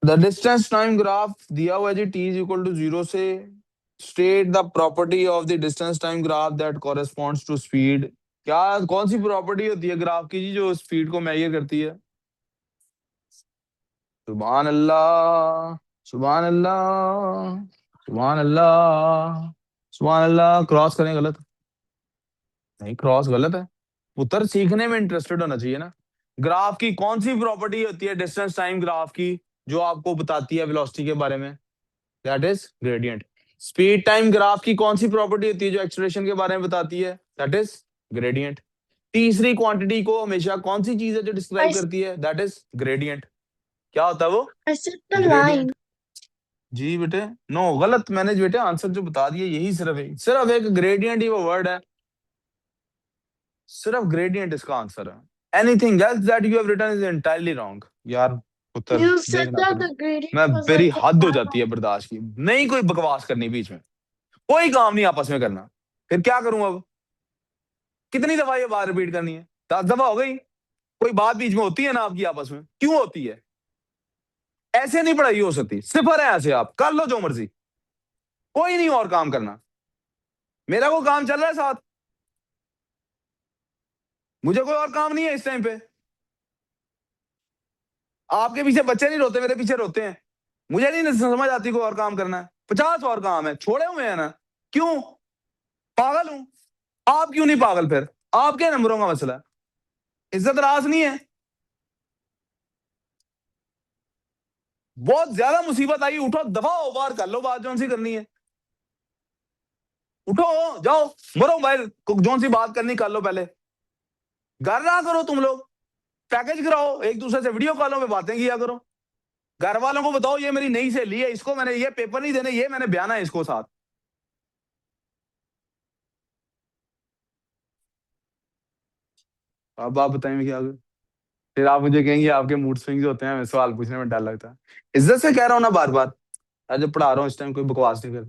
A: The distance time graph दिया हुआ है जी, t is equal to 0 से state the property of the distance time graph that corresponds to speed। क्या कौन सी property होती है graph की जी जो स्पीड को मेजर करती है? सुभान अल्लाह, सुभान अल्लाह, सुभान अल्लाह, सुभान अल्लाह। क्रॉस करें, गलत नहीं, क्रॉस गलत है। पुत्र सीखने में इंटरेस्टेड होना चाहिए ना। ग्राफ की कौन सी प्रॉपर्टी होती है डिस्टेंस टाइम ग्राफ की जो आपको बताती है वेलोसिटी के बारे में? That is gradient. Speed time graph की कौन सी प्रॉपर्टी होती है जो एक्सेलरेशन के बारे में बताती है? That is gradient. तीसरी क्वांटिटी को हमेशा कौन सी चीज है जो डिस्क्राइब
B: I-
A: करती है? That is gradient. क्या होता है वो?
B: I said the
A: Gradient.
B: line.
A: जी बेटे, नो गलत, मैंने बेटे आंसर जो बता दिया यही सिर्फ एक ग्रेडियंट ही वो वर्ड है, सिर्फ ग्रेडियंट इसका आंसर है। Anything else that you have written is entirely wrong. यार पुत्र
B: You said
A: देखना
B: that
A: तेरे,
B: the gradient
A: मैं
B: was
A: मेरी
B: like
A: हद हो जाती है बर्दाश्त की, नहीं कोई बकवास करनी बीच में, कोई काम नहीं आपस में करना। फिर क्या करूं अब? कितनी दफा ये बात रिपीट करनी है? 10 दफा हो गई। कोई बात बीच में होती है ना आपकी आपस में, क्यों होती है? ऐसे नहीं पढ़ाई हो सकती, सिफर है ऐसे, आप कर लो जो मर्जी, कोई नहीं और काम करना। मेरा कोई काम चल रहा है साथ, मुझे कोई और काम नहीं है इस टाइम पे। आपके पीछे बच्चे नहीं रोते, मेरे पीछे रोते हैं। मुझे नहीं समझ आती कोई और काम करना है, 50 और काम है, छोड़े हुए हैं ना। क्यों? पागल हूं? आप क्यों नहीं पागल? फिर आपके नंबरों का मसला है, इज्जत राज नहीं है। बहुत ज्यादा मुसीबत आई, उठो दफा हो बाहर कर लो बात जो सी करनी है। उठो जाओ, मरो मोबाइल, जो सी बात करनी कर लो पहले। घर ना करो तुम लोग, पैकेज कराओ, एक दूसरे से वीडियो कॉलों में बातें किया करो। घर वालों को बताओ ये मेरी नई सहेली है, इसको मैंने ये पेपर नहीं देने, ये मैंने बयाना है इसको साथ। अब आप बताएं क्या करूं? फिर आप मुझे कहेंगे आपके मूड स्विंग्स होते हैं, सवाल पूछने में डर लगता है। इज्जत से कह रहा हूं ना बार बार, आज जब पढ़ा रहा हूं इस टाइम कोई बकवास नहीं कर।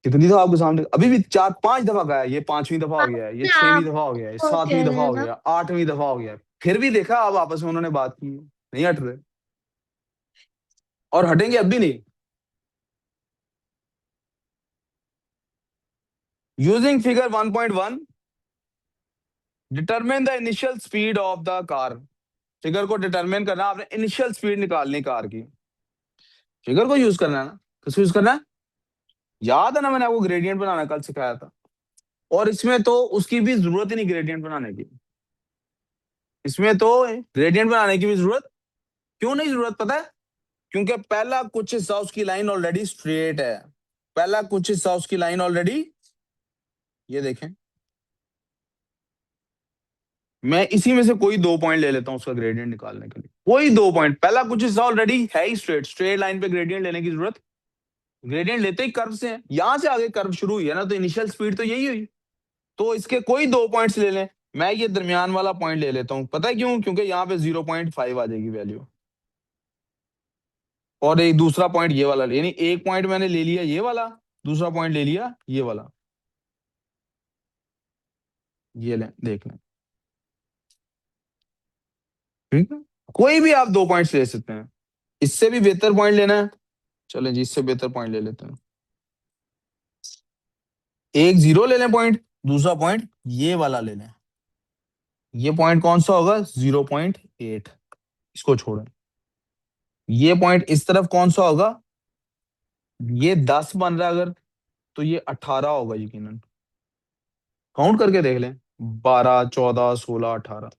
A: कितनी दफा आपके सामने, अभी भी 4-5 दफा गया, ये 5वीं दफा हो गया है, ये 6वीं दफा हो गया है, ये 7वीं दफा हो गया, 8वीं दफा हो गया है। फिर भी देखा अब आपस में उन्होंने बात की, नहीं हट रहे और हटेंगे अब भी नहीं। Using figure 1.1 determine the initial speed of the car. Figure को डिटरमिन करना, आपने इनिशियल स्पीड निकालनी कार की। फिगर को यूज करना है ना, किसको यूज करना है? याद है ना, मैंने आपको ग्रेडियंट बनाना कल सिखाया था। और इसमें तो उसकी भी जरूरत ही नहीं ग्रेडियंट बनाने की, इसमें तो ग्रेडियंट बनाने की भी जरूरत क्यों नहीं, जरूरत पता है? क्योंकि पहला कुछ हिस्सा उसकी लाइन ऑलरेडी स्ट्रेट है, पहला कुछ हिस्सा उसकी लाइन ऑलरेडी, ये देखें, मैं इसी में से कोई 2 पॉइंट ले लेता हूं उसका ग्रेडियंट निकालने के लिए। कोई 2 पॉइंट, पहला कुछ हिस्सा ऑलरेडी है ही स्ट्रेट, स्ट्रेट लाइन पे ग्रेडियंट लेने की जरूरत, ग्रेडियंट लेते ही कर्व से है, यहां से आगे कर्व शुरू हुई है ना, तो इनिशियल स्पीड तो यही हुई। तो इसके कोई 2 पॉइंट्स ले लें, मैं ये दरमियान वाला पॉइंट ले लेता हूं, पता है क्यों? क्योंकि यहाँ पे 0.5 आ जाएगी वैल्यू, और एक दूसरा पॉइंट ये वाला, यानी एक पॉइंट मैंने ले लिया ये वाला, दूसरा पॉइंट ले लिया ये वाला, ये लें देख लें, ठीक है? कोई भी आप 2 पॉइंट्स ले सकते हैं। इससे भी बेहतर पॉइंट लेना है, चलें जी इससे बेहतर पॉइंट ले लेते हैं। एक 0 ले लें पॉइंट, दूसरा पॉइंट ये वाला ले लें। ये पॉइंट कौन सा होगा? 0.8, इसको छोड़ें। ये पॉइंट इस तरफ कौन सा होगा? ये 10 बन रहा है अगर, तो ये 18 होगा यकीनन। काउंट करके देख लें, 12, 14, 16, 18,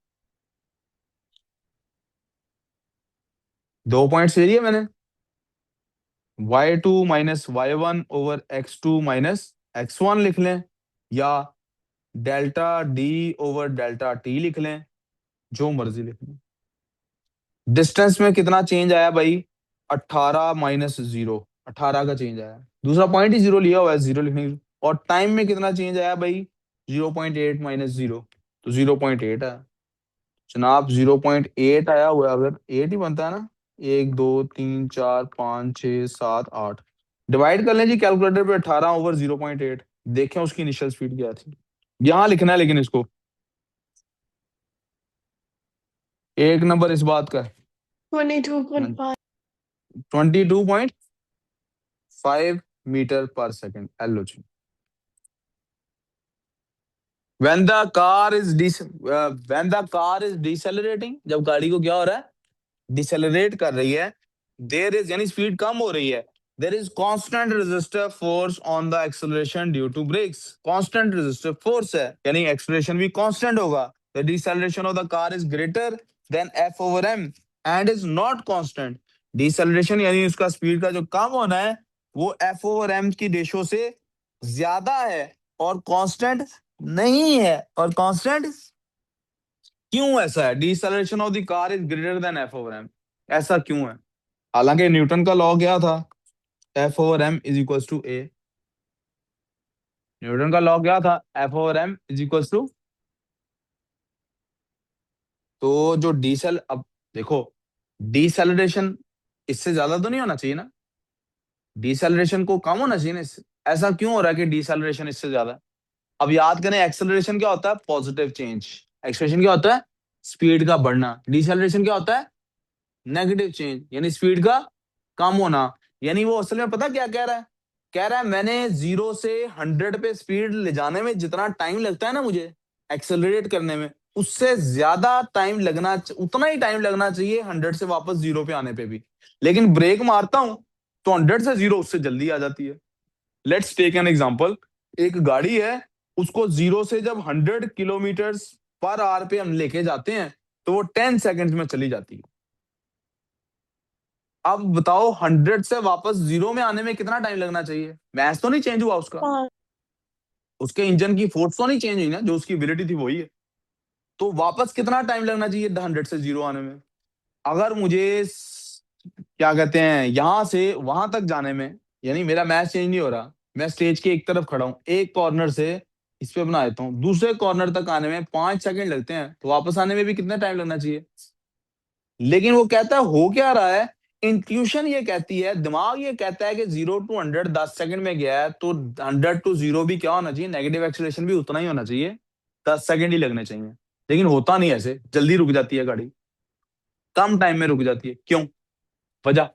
A: 2 पॉइंट्स ले लिए मैंने। y2 minus y1 over x2 minus x1 लिख लें, या delta d over delta t लिख लें, जो मर्जी लिख लें। डिस्टेंस में कितना चेंज आया भाई? 18 माइनस 0, 18 का चेंज आया। दूसरा पॉइंट ही 0 लिया हुआ है, 0 लिखने की। और टाइम में कितना चेंज आया भाई? 0.8 माइनस 0, तो 0.8 आया जनाब। 0.8 आया हुआ है, अगर 8 ही बनता है ना, 1 2 3 4 5 6 7 8, डिवाइड कर लें जी कैलकुलेटर पे 18 ओवर 0.8, देखें उसकी इनिशियल स्पीड क्या थी। यहां लिखना है लेकिन इसको, एक नंबर इस बात का
B: 22.5.
A: 22.5 मीटर पर second LOG. when the car is decelerating, जब गाड़ी को क्या हो रहा है? डिसेलरेट कर रही है, देयर इज यानी स्पीड कम हो रही है, there is constant resistive force on the acceleration due to brakes. Constant resistive force है, यानी acceleration भी constant होगा. The deceleration of the car is greater than f over m and is not constant. Deceleration यानी उसका speed का जो कम होना है वो f over m की रेशो से ज्यादा है और कांस्टेंट नहीं है. और कांस्टेंट क्यों ऐसा है? Deceleration of the car is greater than F over M. ऐसा क्यों है? हालांकि न्यूटन का लॉ क्या था? F over M is equal to A. Newton का लॉ क्या था? F over M is equal to. तो जो डीसेल, अब देखो डिसेलरेशन इससे ज्यादा तो नहीं होना चाहिए ना, डिसेलरेशन को कम होना चाहिए ना इससे. ऐसा क्यों हो रहा है कि डिसेलरेशन इससे ज्यादा है? अब याद करें एक्सेलरेशन क्या होता है? Positive change. एक्सेलरेशन क्या होता है? स्पीड का बढ़ना. डिसेलरेशन क्या होता है? नेगेटिव चेंज, यानी स्पीड का कम होना. यानी वो असल में पता क्या कह रहा है? कह रहा है मैंने 0 से 100 पे स्पीड ले जाने में जितना टाइम लगता है ना मुझे एक्सेलरेट करने में, उससे ज्यादा टाइम लगना, उतना ही टाइम लगना चाहिए 100 से वापस 0 पे आने पे भी. लेकिन ब्रेक मारता हूं तो 100 से 0 उससे जल्दी आ जाती है. Let's take an example. एक गाड़ी है, उसको 0 से जब 100 किलोमीटर पर आवर पे हम लेके जाते हैं तो वो 10 सेकंड्स में चली जाती है. अब बताओ 100 से वापस 0 में आने में कितना टाइम लगना चाहिए? मैथ तो नहीं चेंज हुआ उसका, उसके इंजन की फोर्स तो नहीं चेंज हुई ना, जो उसकी एबिलिटी थी वही है. तो वापस कितना टाइम लगना चाहिए 100 से 0 आने में? अगर मुझे क्या कहते हैं यहां से वहां तक जाने में, यानी मेरा मैथ चेंज नहीं हो रहा, मैं स्टेज के एक तरफ खड़ा हूं, एक कॉर्नर से इस पे बना देता हूं, दूसरे कॉर्नर तक आने में 5 सेकंड लगते हैं, तो वापस आने में भी कितना टाइम लगना चाहिए? लेकिन वो कहता है हो क्या रहा है, इंट्यूशन ये कहती है, दिमाग ये कहता है कि 0 to 100 10 सेकंड में गया है, तो 100 to 0 भी क्या होना चाहिए? नेगेटिव एक्सेलरेशन भी उतना ही होना चाहिए, 10 सेकंड ही लगने चाहिए. लेकिन होता नहीं ऐसे, जल्दी रुक जाती है गाड़ी, कम टाइम में रुक जाती है. क्यों? वजह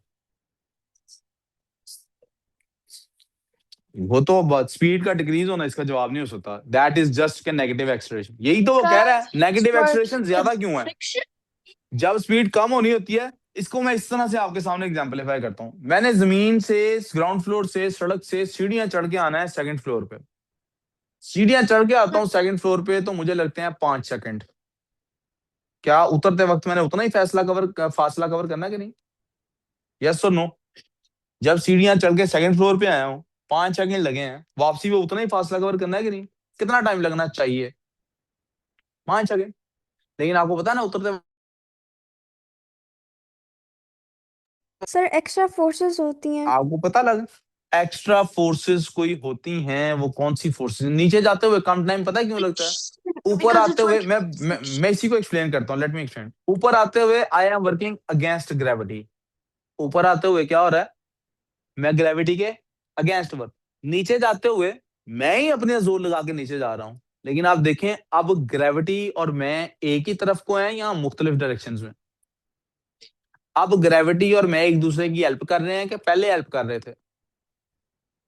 A: वो तो स्पीड का डिक्रीज होना इसका जवाब नहीं हो सकता. दैट इज जस्ट के नेगेटिव एक्सेलरेशन. यही तो वो कह रहा है, नेगेटिव एक्सेलरेशन ज्यादा क्यों है?
B: Friction.
A: जब स्पीड कम होनी होती है. इसको मैं इस तरह से आपके सामने एग्जांपलीफाई करता हूं. मैंने जमीन से, ग्राउंड फ्लोर से, सड़क से सीढ़ियां चढ़ के आना है सेकंड फ्लोर पे. सीढ़ियां चढ़ के आता हूं सेकंड फ्लोर पे तो मुझे लगते हैं 5 सेकंड. क्या उतरते वक्त मैंने उतना ही फासला कवर करना है कि नहीं? यस और नो? जब सीढ़ियां चढ़ के सेकंड फ्लोर पे आया हूं, 5 सेकंड लगे हैं, वापसी में उतना ही फासला कवर करना है कि नहीं? कितना टाइम लगना चाहिए? 5 सेकंड. लेकिन आपको पता है ना उतरते
C: सर एक्स्ट्रा फोर्सेस होती हैं.
A: आपको पता लगा एक्स्ट्रा फोर्सेस कोई होती हैं. वो कौन सी फोर्सेस? नीचे जाते हुए कम टाइम पता है क्यों लगता है? ऊपर
B: Because
A: आते
B: it's
A: हुए
B: working.
A: मैं इसी को एक्सप्लेन करता हूँ. Let me explain. ऊपर आते हुए I am working against gravity. ऊपर आते हुए क्या हो रहा है? मैं ग्रेविटी के अगेंस्ट वर्क. नीचे जाते हुए मैं ही अपने जोर लगा के नीचे जा रहा हूं. लेकिन आप देखें अब ग्रेविटी और मैं एक ही तरफ को हैं या मुख्तलिफ डायरेक्शंस में? अब ग्रेविटी और मैं एक दूसरे की हेल्प कर रहे हैं कि पहले हेल्प कर रहे थे?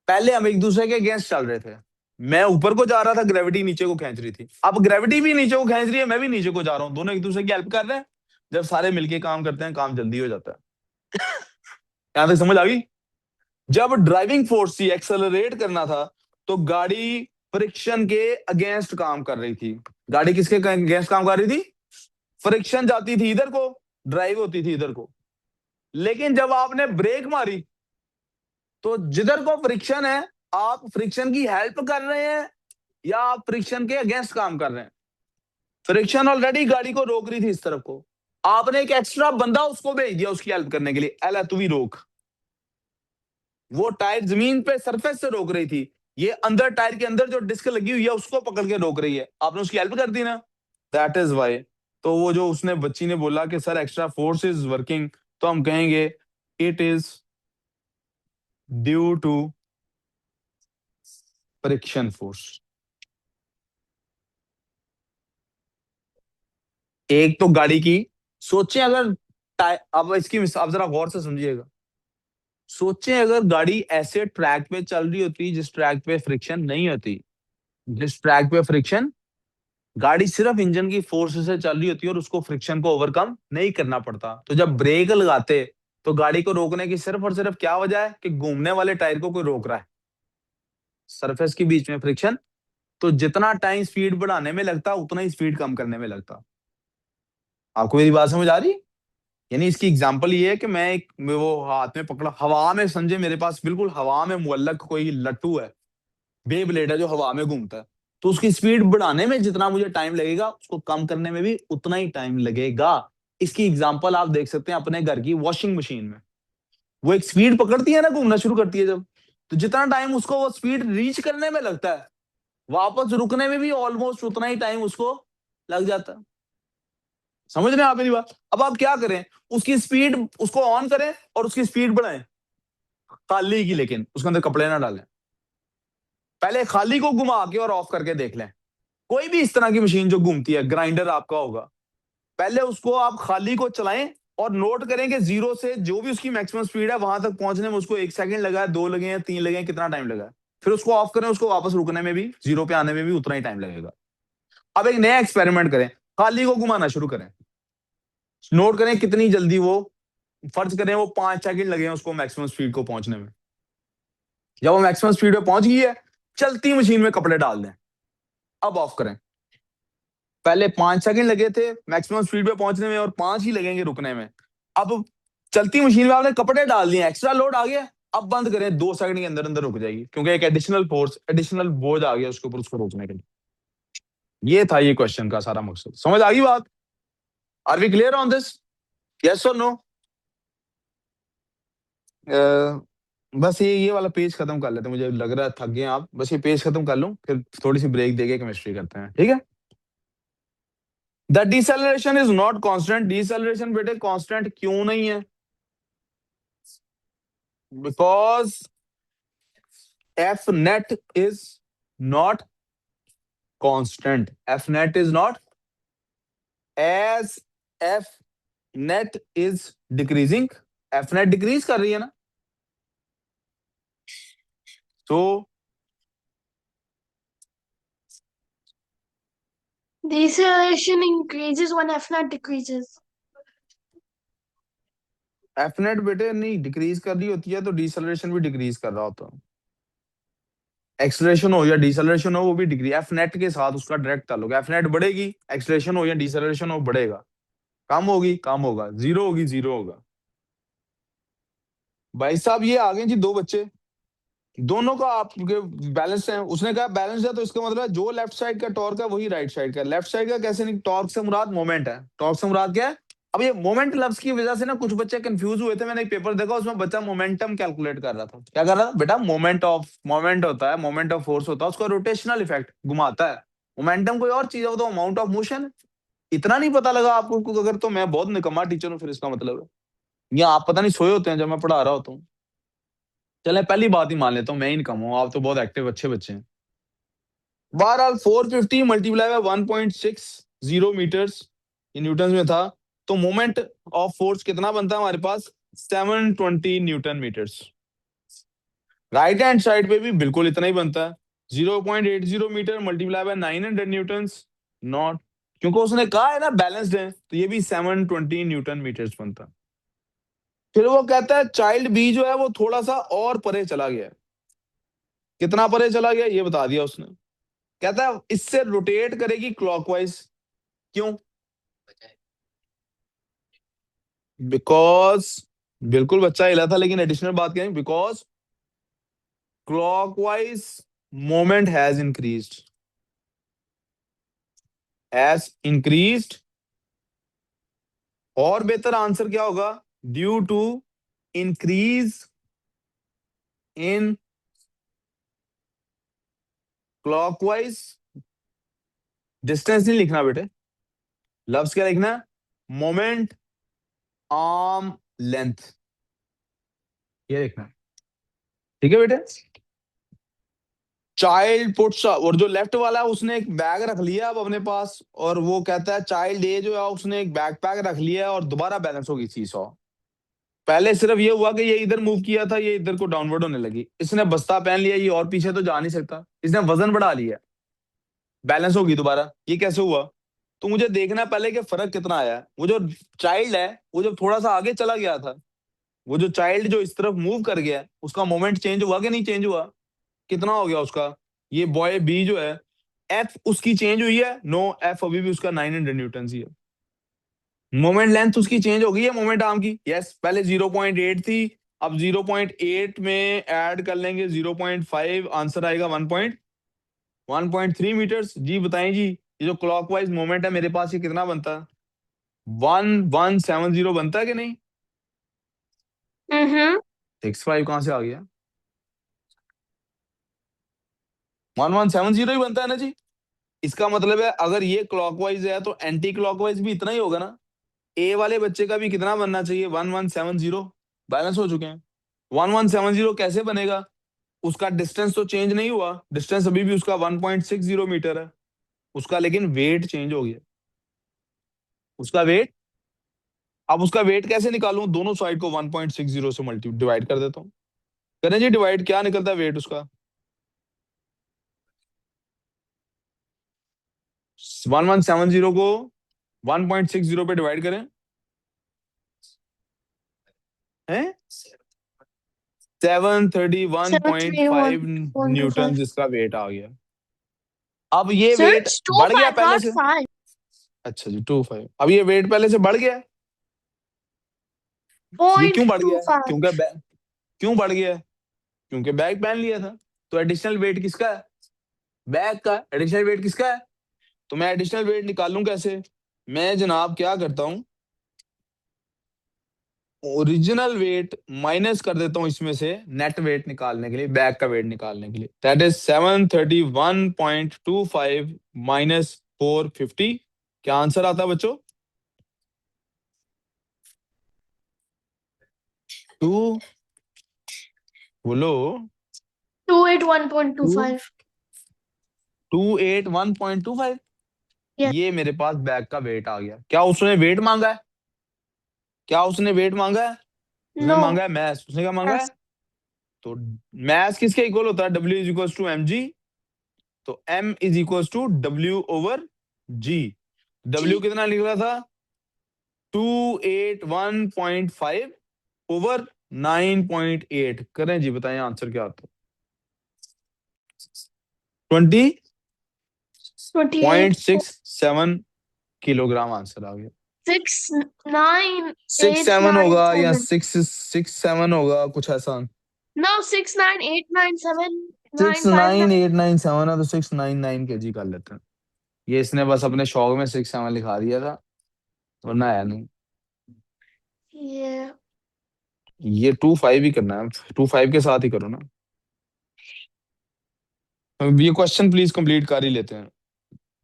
A: पहले हम एक दूसरे के अगेंस्ट चल रहे थे. मैं ऊपर को जा रहा था, ग्रेविटी नीचे को खींच रही थी. अब ग्रेविटी भी नीचे को खींच रही है, मैं भी नीचे को जा रहा हूं, दोनों एक दूसरे की हेल्प कर रहे हैं. जब सारे मिलके काम करते हैं काम जल्दी हो जाता है. यहां तक समझ आ गई? जब ड्राइविंग फोर्स थी, एक्सेलरेट करना था, तो गाड़ी फ्रिक्शन के अगेंस्ट काम कर रही थी. गाड़ी किसके अगेंस्ट काम कर रही थी? फ्रिक्शन जाती थी इधर को, ड्राइव होती थी इधर को. लेकिन जब आपने ब्रेक मारी तो जिधर को फ्रिक्शन है, आप फ्रिक्शन की हेल्प कर रहे हैं या आप फ्रिक्शन के अगेंस्ट काम कर रहे हैं? फ्रिक्शन ऑलरेडी गाड़ी को रोक रही थी इस तरफ को, आपने एक एक्स्ट्रा बंदा उसको भेज दिया उसकी हेल्प करने के लिए, एला तू भी रोक. वो टायर जमीन पे सरफेस से रोक रही थी, ये अंदर टायर के अंदर जो डिस्क लगी हुई है उसको पकड़ के रोक रही है. आपने उसकी हेल्प कर दी ना. That is why. तो वो जो उसने बच्ची ने बोला कि sir extra force is working, तो हम कहेंगे it is due to friction force. एक तो गाड़ी की, सोचें अगर अब इसकी आप जरा गौर से समझिएगा. सोचें अगर गाड़ी ऐसे ट्रैक पे चल रही होती जिस ट्रैक पे फ्रिक्शन नहीं होती, जिस ट्रैक पे फ्रिक्शन, गाड़ी सिर्फ इंजन की फोर्स से चल रही होती है और उसको फ्रिक्शन को ओवरकम नहीं करना पड़ता, तो जब ब्रेक लगाते तो गाड़ी को रोकने की सिर्फ और सिर्फ क्या वजह है कि घूमने वाले टायर को कोई रोक रहा है, सरफेस के बीच में फ्रिक्शन। तो जितना टाइम स्पीड बढ़ाने में लगता उतना ही स्पीड कम करने में लगता। आपको मेरी बात समझ आ रही? यानी इसकी एग्जांपल ये है कि मैं वो हाथ में पकड़ा हवा में, समझे मेरे पास बिल्कुल हवा में मुअल्लक कोई लट्टू है, बे ब्लेड है जो हवा में घूमता है, तो उसकी स्पीड बढ़ाने में जितना मुझे टाइम लगेगा उसको कम करने में भी उतना ही टाइम लगेगा। इसकी एग्जांपल आप देख सकते हैं अपने घर की वॉशिंग मशीन में। वो एक स्पीड पकड़ती है ना, घूमना शुरू करती है जब, तो जितना टाइम उसको वो स्पीड रीच करने में लगता है, वापस रुकने में भी ऑलमोस्ट उतना ही टाइम उसको लग जाता है। समझ रहे हैं आप मेरी बात? अब आप क्या करें, उसकी स्पीड उसको ऑन करें और उसकी स्पीड बढ़ाएं खाली की, लेकिन उसके अंदर कपड़े ना डालें। पहले खाली को घुमा के और ऑफ करके देख लें। कोई भी इस तरह की मशीन जो घूमती है, ग्राइंडर आपका होगा, पहले उसको आप खाली को चलाएं और नोट करें कि जीरो से जो भी उसकी मैक्सिमम स्पीड है वहां तक पहुंचने में उसको 1 सेकंड लगा है, 2 लगे हैं, 3 लगे हैं, कितना टाइम लगा है। फिर उसको ऑफ करें, उसको वापस रुकने में भी, जीरो पे आने में भी उतना ही टाइम लगेगा। अब एक नया एक्सपेरिमेंट करें, खाली को घुमाना शुरू करें, नोट करें कितनी जल्दी वो, फर्ज करें वो 5 सेकंड लगे हैं उसको मैक्सिमम स्पीड को पहुंचने में। जब वो मैक्सिमम स्पीड पे पहुंच गई है, चलती मशीन में कपड़े डाल दें, अब ऑफ करें। पहले 5 सेकंड लगे थे मैक्सिमम स्पीड पे पहुंचने में और 5 ही लगेंगे रुकने में। अब चलती मशीन में आपने कपड़े डाल दिए, एक्स्ट्रा लोड आ गया, अब बंद करें, 2 सेकंड के अंदर अंदर रुक जाएगी, क्योंकि एक एडिशनल फोर्स, एडिशनल बोझ आ गया उसके ऊपर, उसको रोकने के लिए। ये था ये क्वेश्चन का सारा मकसद। समझ आ गई बात? Are we clear on this? Yes और नो? बस ये वाला पेज खत्म कर लेते हैं, मुझे लग रहा है थक गए आप। बस ये पेज खत्म कर लूं, फिर थोड़ी सी ब्रेक देके केमिस्ट्री करते हैं, ठीक है? The deceleration is not constant. Deceleration बेटे कांस्टेंट क्यों नहीं है? Because F net is not constant. F net is not, as F net is decreasing, F net decrease कर रही है ना, तो
B: Deceleration increases when F naught decreases.
A: F net बेटे नहीं डिक्रीज कर रही होती है तो डिसेलरेशन भी डिक्रीज कर रहा होता है। एक्सलेरेशन हो या डिसेलरेशन हो, वो भी डिग्री एफ नेट के साथ उसका डायरेक्ट ताल्लुक है। एफ नेट बढ़ेगी, एक्सलेरेशन हो या डिसेलरेशन हो बढ़ेगा, कम होगी कम होगा, जीरो होगी जीरो होगा। भाई साहब ये आ गए जी 2 बच्चे, दोनों का आपके बैलेंस है। उसने कहा बैलेंस है, तो इसका मतलब है जो लेफ्ट साइड का टॉर्क है वही राइट साइड का। लेफ्ट साइड का कैसे नहीं, टॉर्क से मुराद मोमेंट है। टॉर्क से मुराद क्या है? अब ये मोमेंट लफ्ज की वजह से ना कुछ बच्चे कंफ्यूज हुए थे। मैंने एक पेपर देखा, उसमें बच्चा मोमेंटम कैलकुलेट कर रहा था। क्या कर रहा था बेटा? मोमेंट होता है, मोमेंट ऑफ फोर्स होता है, उसका रोटेशनल इफेक्ट घुमाता है। मोमेंटम कोई और चीज है, वो तो अमाउंट ऑफ मोशन है। इतना नहीं पता लगा आपको अगर, तो मैं बहुत निकम्मा टीचर हूँ फिर, इसका मतलब है। या आप पता नहीं सोए होते हैं जब मैं पढ़ा रहा होता हूँ। चले पहली बात ही मान लेता हूँ, मैं ही निकम्मा हूँ, आप तो बहुत एक्टिव अच्छे बच्चे हैं। बहरहाल 450 मल्टीप्लाई बाय 1.60 मीटर्स न्यूटन में था, तो मोमेंट ऑफ फोर्स कितना बनता है हमारे पास? 720 newton meters. Right hand side पे भी बिल्कुल इतना ही बनता है, 0.80 meter multiply by 900 newton. Not, क्योंकि उसने कहा है ना बैलेंस्ड है, तो ये भी 720 न्यूटन मीटर्स बनता है। फिर वो कहता है चाइल्ड बी जो है वो थोड़ा सा और परे चला गया। कितना परे चला गया ये बता दिया उसने। कहता है इससे रोटेट करेगी क्लॉकवाइज। क्यों? बिकॉज, बिल्कुल बच्चा हिला था, लेकिन एडिशनल बात करें, because clockwise moment has increased. और बेहतर आंसर क्या होगा? Due to increase in clockwise distance. नहीं लिखना बेटे, लफ्ज क्या लिखना है? मोमेंट आर्म लेंथ, ये लिखना है, ठीक है बेटे? चाइल्ड पुट्स, और जो लेफ्ट वाला है उसने एक बैग रख लिया अब अपने पास, और वो कहता है चाइल्ड ए जो है उसने एक बैकपैक रख लिया है और दोबारा बैलेंस होगी 300। पहले सिर्फ ये हुआ कि ये इधर मूव किया था, ये इधर को डाउनवर्ड होने लगी। इसने बस्ता पहन लिया, ये और पीछे तो जा नहीं सकता, इसने वजन बढ़ा लिया, बैलेंस होगी दोबारा। ये कैसे हुआ? तो मुझे देखना पहले कि फर्क कितना आया है। वो जो चाइल्ड है वो जब थोड़ा सा आगे चला गया था, वो जो चाइल्ड जो इस तरफ मूव कर गया उसका मोमेंट चेंज हुआ कि नहीं चेंज हुआ? कितना हो गया उसका? ये बॉय बी जो है एफ उसकी चेंज हुई है? नो, एफ अभी भी उसका 900 न्यूटन ही है। मोमेंट लेंथ उसकी चेंज हो गई है मोमेंट आर्म की? यस, पहले 0.8 थी, अब 0.8 में ऐड कर लेंगे 0.5, आंसर आएगा 1.3 मीटर्स। जी बताएं जी, ये जो क्लॉकवाइज मोमेंट है मेरे पास ये कितना बनता है? 1170 बनता है कि नहीं?
B: Mm-hmm.
A: 65 कहां से आ गया? 1170 ही बनता है ना जी। इसका मतलब है अगर ये क्लॉकवाइज है तो एंटी क्लॉकवाइज भी इतना ही होगा ना। ए वाले बच्चे का भी कितना बनना चाहिए? 1170। बैलेंस हो चुके हैं। 1170 कैसे बनेगा? उसका डिस्टेंस तो चेंज नहीं हुआ, डिस्टेंस अभी भी उसका 1.60 मीटर है उसका, लेकिन वेट चेंज हो गया उसका वेट। अब उसका वेट कैसे निकालूं? दोनों साइड को 1.60 से मल्टी डिवाइड कर देता हूँ। करें जी डिवाइड, क्या निकलता है वेट उसका? 1170 को 1.60 पे डिवाइड करें हैं, 731.5 न्यूटन
B: 731.15.
A: जिसका वेट आ गया। अब ये
B: Sir,
A: वेट
B: it's
A: बढ़ गया
B: 25,
A: पहले
B: not
A: से?
B: 5.
A: अच्छा जी 25। अब ये वेट पहले से बढ़ गया है। ये क्यों बढ़ गया है?
B: 0.25.
A: क्योंकि क्यों बढ़ गया है? क्योंकि बैग पहन लिया था। तो एडिशनल वेट किसका है? बैग का। एडिशनल वेट किसका है? तो मैं एडिशनल वेट निकालूं कैसे? मैं जनाब क्या करता हूं, ओरिजिनल वेट माइनस कर देता हूं इसमें से नेट वेट निकालने के लिए, बैग का वेट निकालने के लिए। That is 731.25 minus 450। क्या आंसर आता है बच्चों? टू, बोलो।
B: 281.25.
A: 281.25।
B: Yeah.
A: ये मेरे पास बैग का वेट आ गया। क्या उसने वेट मांगा है? क्या उसने वेट मांगा है? उसने मांगा
B: No.
A: है मैस। उसने क्या मांगा है?
B: Yes.
A: तो मैस किसके इक्वल होता है? W is equal to M G. तो M is equal to W over G. W
B: G.
A: कितना निकला था? 281.5 ओवर 9.8। करें जी, बताएं आंसर क्या आता है?
B: 28.
A: 20.67 किलोग्राम आंसर आ गया।
B: 6, 9,
A: 6
B: 8,
A: 7
B: 9,
A: होगा या
B: 7.
A: 6 6 7 होगा कुछ ऐसा।
B: No, 6, 9, 8, 9, 7,
A: 6
B: 9, 5,
A: 9
B: 9.
A: 8 9 7 है तो 699 के जी कर लेते हैं। ये इसने बस अपने शौक में 6 7 लिखा दिया था, वरना आया नहीं।
B: Yeah.
A: ये 2 5 ही करना है, 2 5 के साथ ही करो ना। अब ये क्वेश्चन प्लीज कंप्लीट कर ही लेते हैं।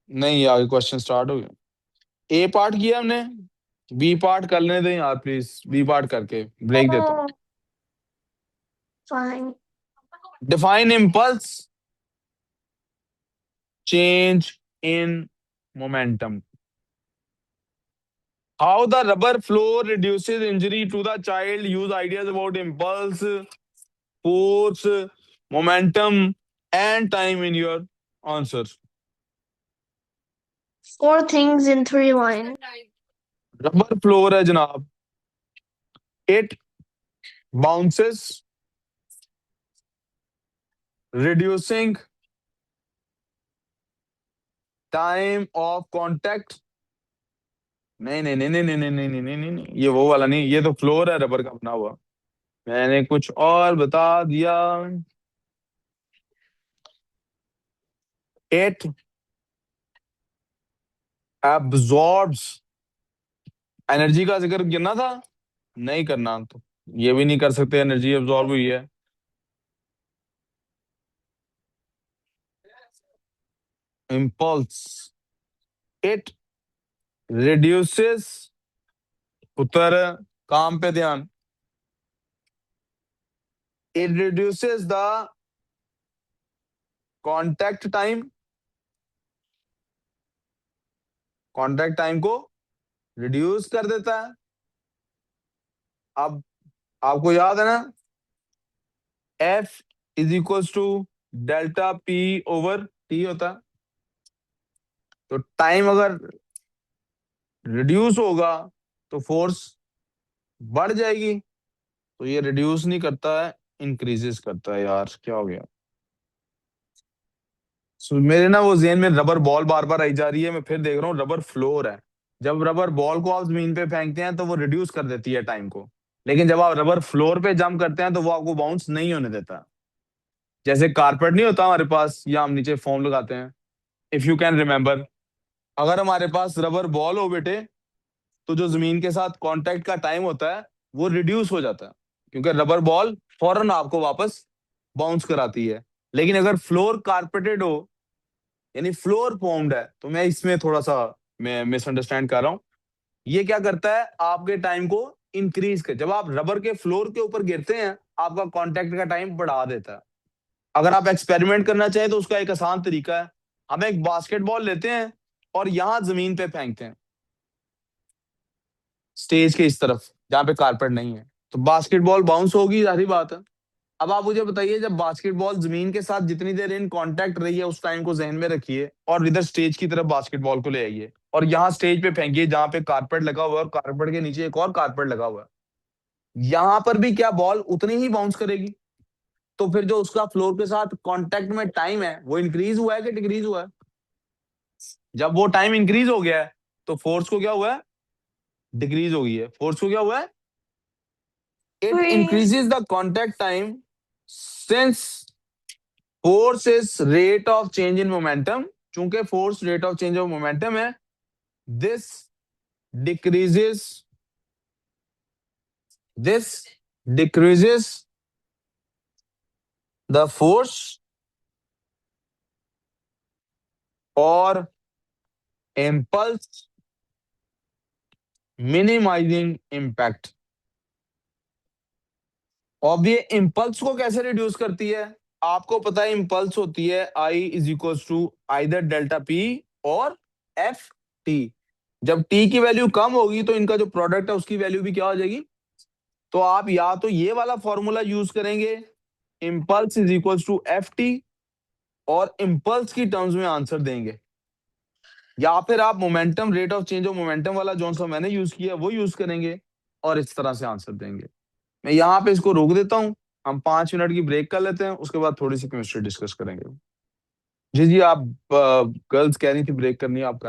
A: नहीं, आगे क्वेश्चन स्टार्ट हो गया। ए पार्ट किया हमने, बी पार्ट कर लेने दें यार प्लीज। बी पार्ट करके ब्रेक देता हूँ।
B: Oh, fine.
A: Define impulse change in momentum. How the rubber floor reduces injury to the child. Use ideas about impulse, force, momentum, and time in your answers.
B: 4 things in 3 lines.
A: Rubber floor है जनाब. It bounces, reducing time of contact. नहीं नहीं नहीं नहीं नहीं नहीं नहीं नहीं नहीं नहीं, ये वो वाला नहीं, ये तो फ्लोर है रबर का बना हुआ। मैंने कुछ और बता दिया। It absorbs, एनर्जी का जिक्र करना था, नहीं करना तो ये भी नहीं कर सकते, एनर्जी एब्जॉर्ब हुई है। इम्पल्स, इट रिड्यूसेस, उत्तर काम पे ध्यान। It reduces the contact time, contact time को रिड्यूस कर देता है। अब आपको याद है ना, F is equal to delta P over T होता है। तो टाइम अगर रिड्यूस होगा तो फोर्स बढ़ जाएगी। तो ये रिड्यूस नहीं करता है, इंक्रीजेस करता है। यार क्या हो गया? मेरे ना वो जेहन में रबर बॉल बार बार आई जा रही है, मैं फिर देख रहा हूँ रबर फ्लोर है। जब रबर बॉल को आप जमीन पे फेंकते हैं तो वो रिड्यूस कर देती है टाइम को, लेकिन जब आप रबर फ्लोर पे जंप करते हैं तो वो आपको बाउंस नहीं होने देता। जैसे कारपेट नहीं होता हमारे पास, या हम नीचे फोम लगाते हैं, इफ यू कैन रिमेम्बर, अगर हमारे पास रबर बॉल हो बेटे, तो जो जमीन के साथ कांटेक्ट का टाइम होता है वो रिड्यूस हो जाता है, क्योंकि रबर बॉल फौरन आपको वापस बाउंस कराती है। लेकिन अगर फ्लोर कारपेटेड हो, यानी फ्लोर फॉर्म्ड है, तो मैं इसमें थोड़ा सा मैं मिसअंडरस्टैंड कर रहा हूँ। ये क्या करता है, आपके टाइम को इंक्रीज कर, जब आप रबर के फ्लोर के ऊपर गिरते हैं आपका कांटेक्ट का टाइम बढ़ा देता है। अगर आप एक्सपेरिमेंट करना चाहें तो उसका एक आसान तरीका है, हम एक बास्केटबॉल लेते हैं और यहां जमीन पे फेंकते हैं, स्टेज के इस तरफ जहां पे कारपेट नहीं है, तो बास्केटबॉल बाउंस होगी, सारी बात है। अब आप मुझे बताइए, जब बास्केटबॉल जमीन के साथ जितनी देर इन कांटेक्ट रही है उस टाइम को जहन में रखिए, और इधर स्टेज की तरफ बास्केटबॉल को ले आइए और यहाँ स्टेज पे फेंकिए जहां पे कारपेट लगा हुआ है और कारपेट के नीचे एक और कारपेट लगा हुआ है, यहां पर भी क्या बॉल उतनी ही बाउंस करेगी? तो फिर जो उसका फ्लोर के साथ कांटेक्ट में टाइम है वो इंक्रीज हुआ है कि डिक्रीज हुआ है? जब वो टाइम इंक्रीज हो गया है तो फोर्स को क्या हुआ है, डिक्रीज हो गई है। फोर्स को क्या हुआ है, it
B: Wait.
A: Increases the contact time since force is rate of change in momentum. चूंकि force rate of change of momentum है, दिस डिक्रीजेस द फोर्स और इम्पल्स मिनिमाइजिंग इम्पैक्ट। अब ये इम्पल्स को कैसे रिड्यूस करती है? आपको पता है इम्पल्स होती है I is equal to either delta P और एफ टी। जब टी की वैल्यू कम होगी तो इनका जो प्रोडक्ट है उसकी वैल्यू भी क्या हो जाएगी? तो आप या तो ये वाला फॉर्मूला यूज करेंगे, impulse is equal to F T, और इम्पल्स की टर्म्स में आंसर देंगे, या फिर आप momentum rate of change of momentum वाला जो सा मैंने यूज किया वो यूज करेंगे और इस तरह से आंसर देंगे। मैं यहाँ पे इसको रोक देता हूँ, हम 5 मिनट की ब्रेक कर लेते हैं, उसके बाद थोड़ी सी केमिस्ट्री डिस्कस करेंगे। जी जी, आप गर्ल्स कह रही थी ब्रेक करनी है, आप कर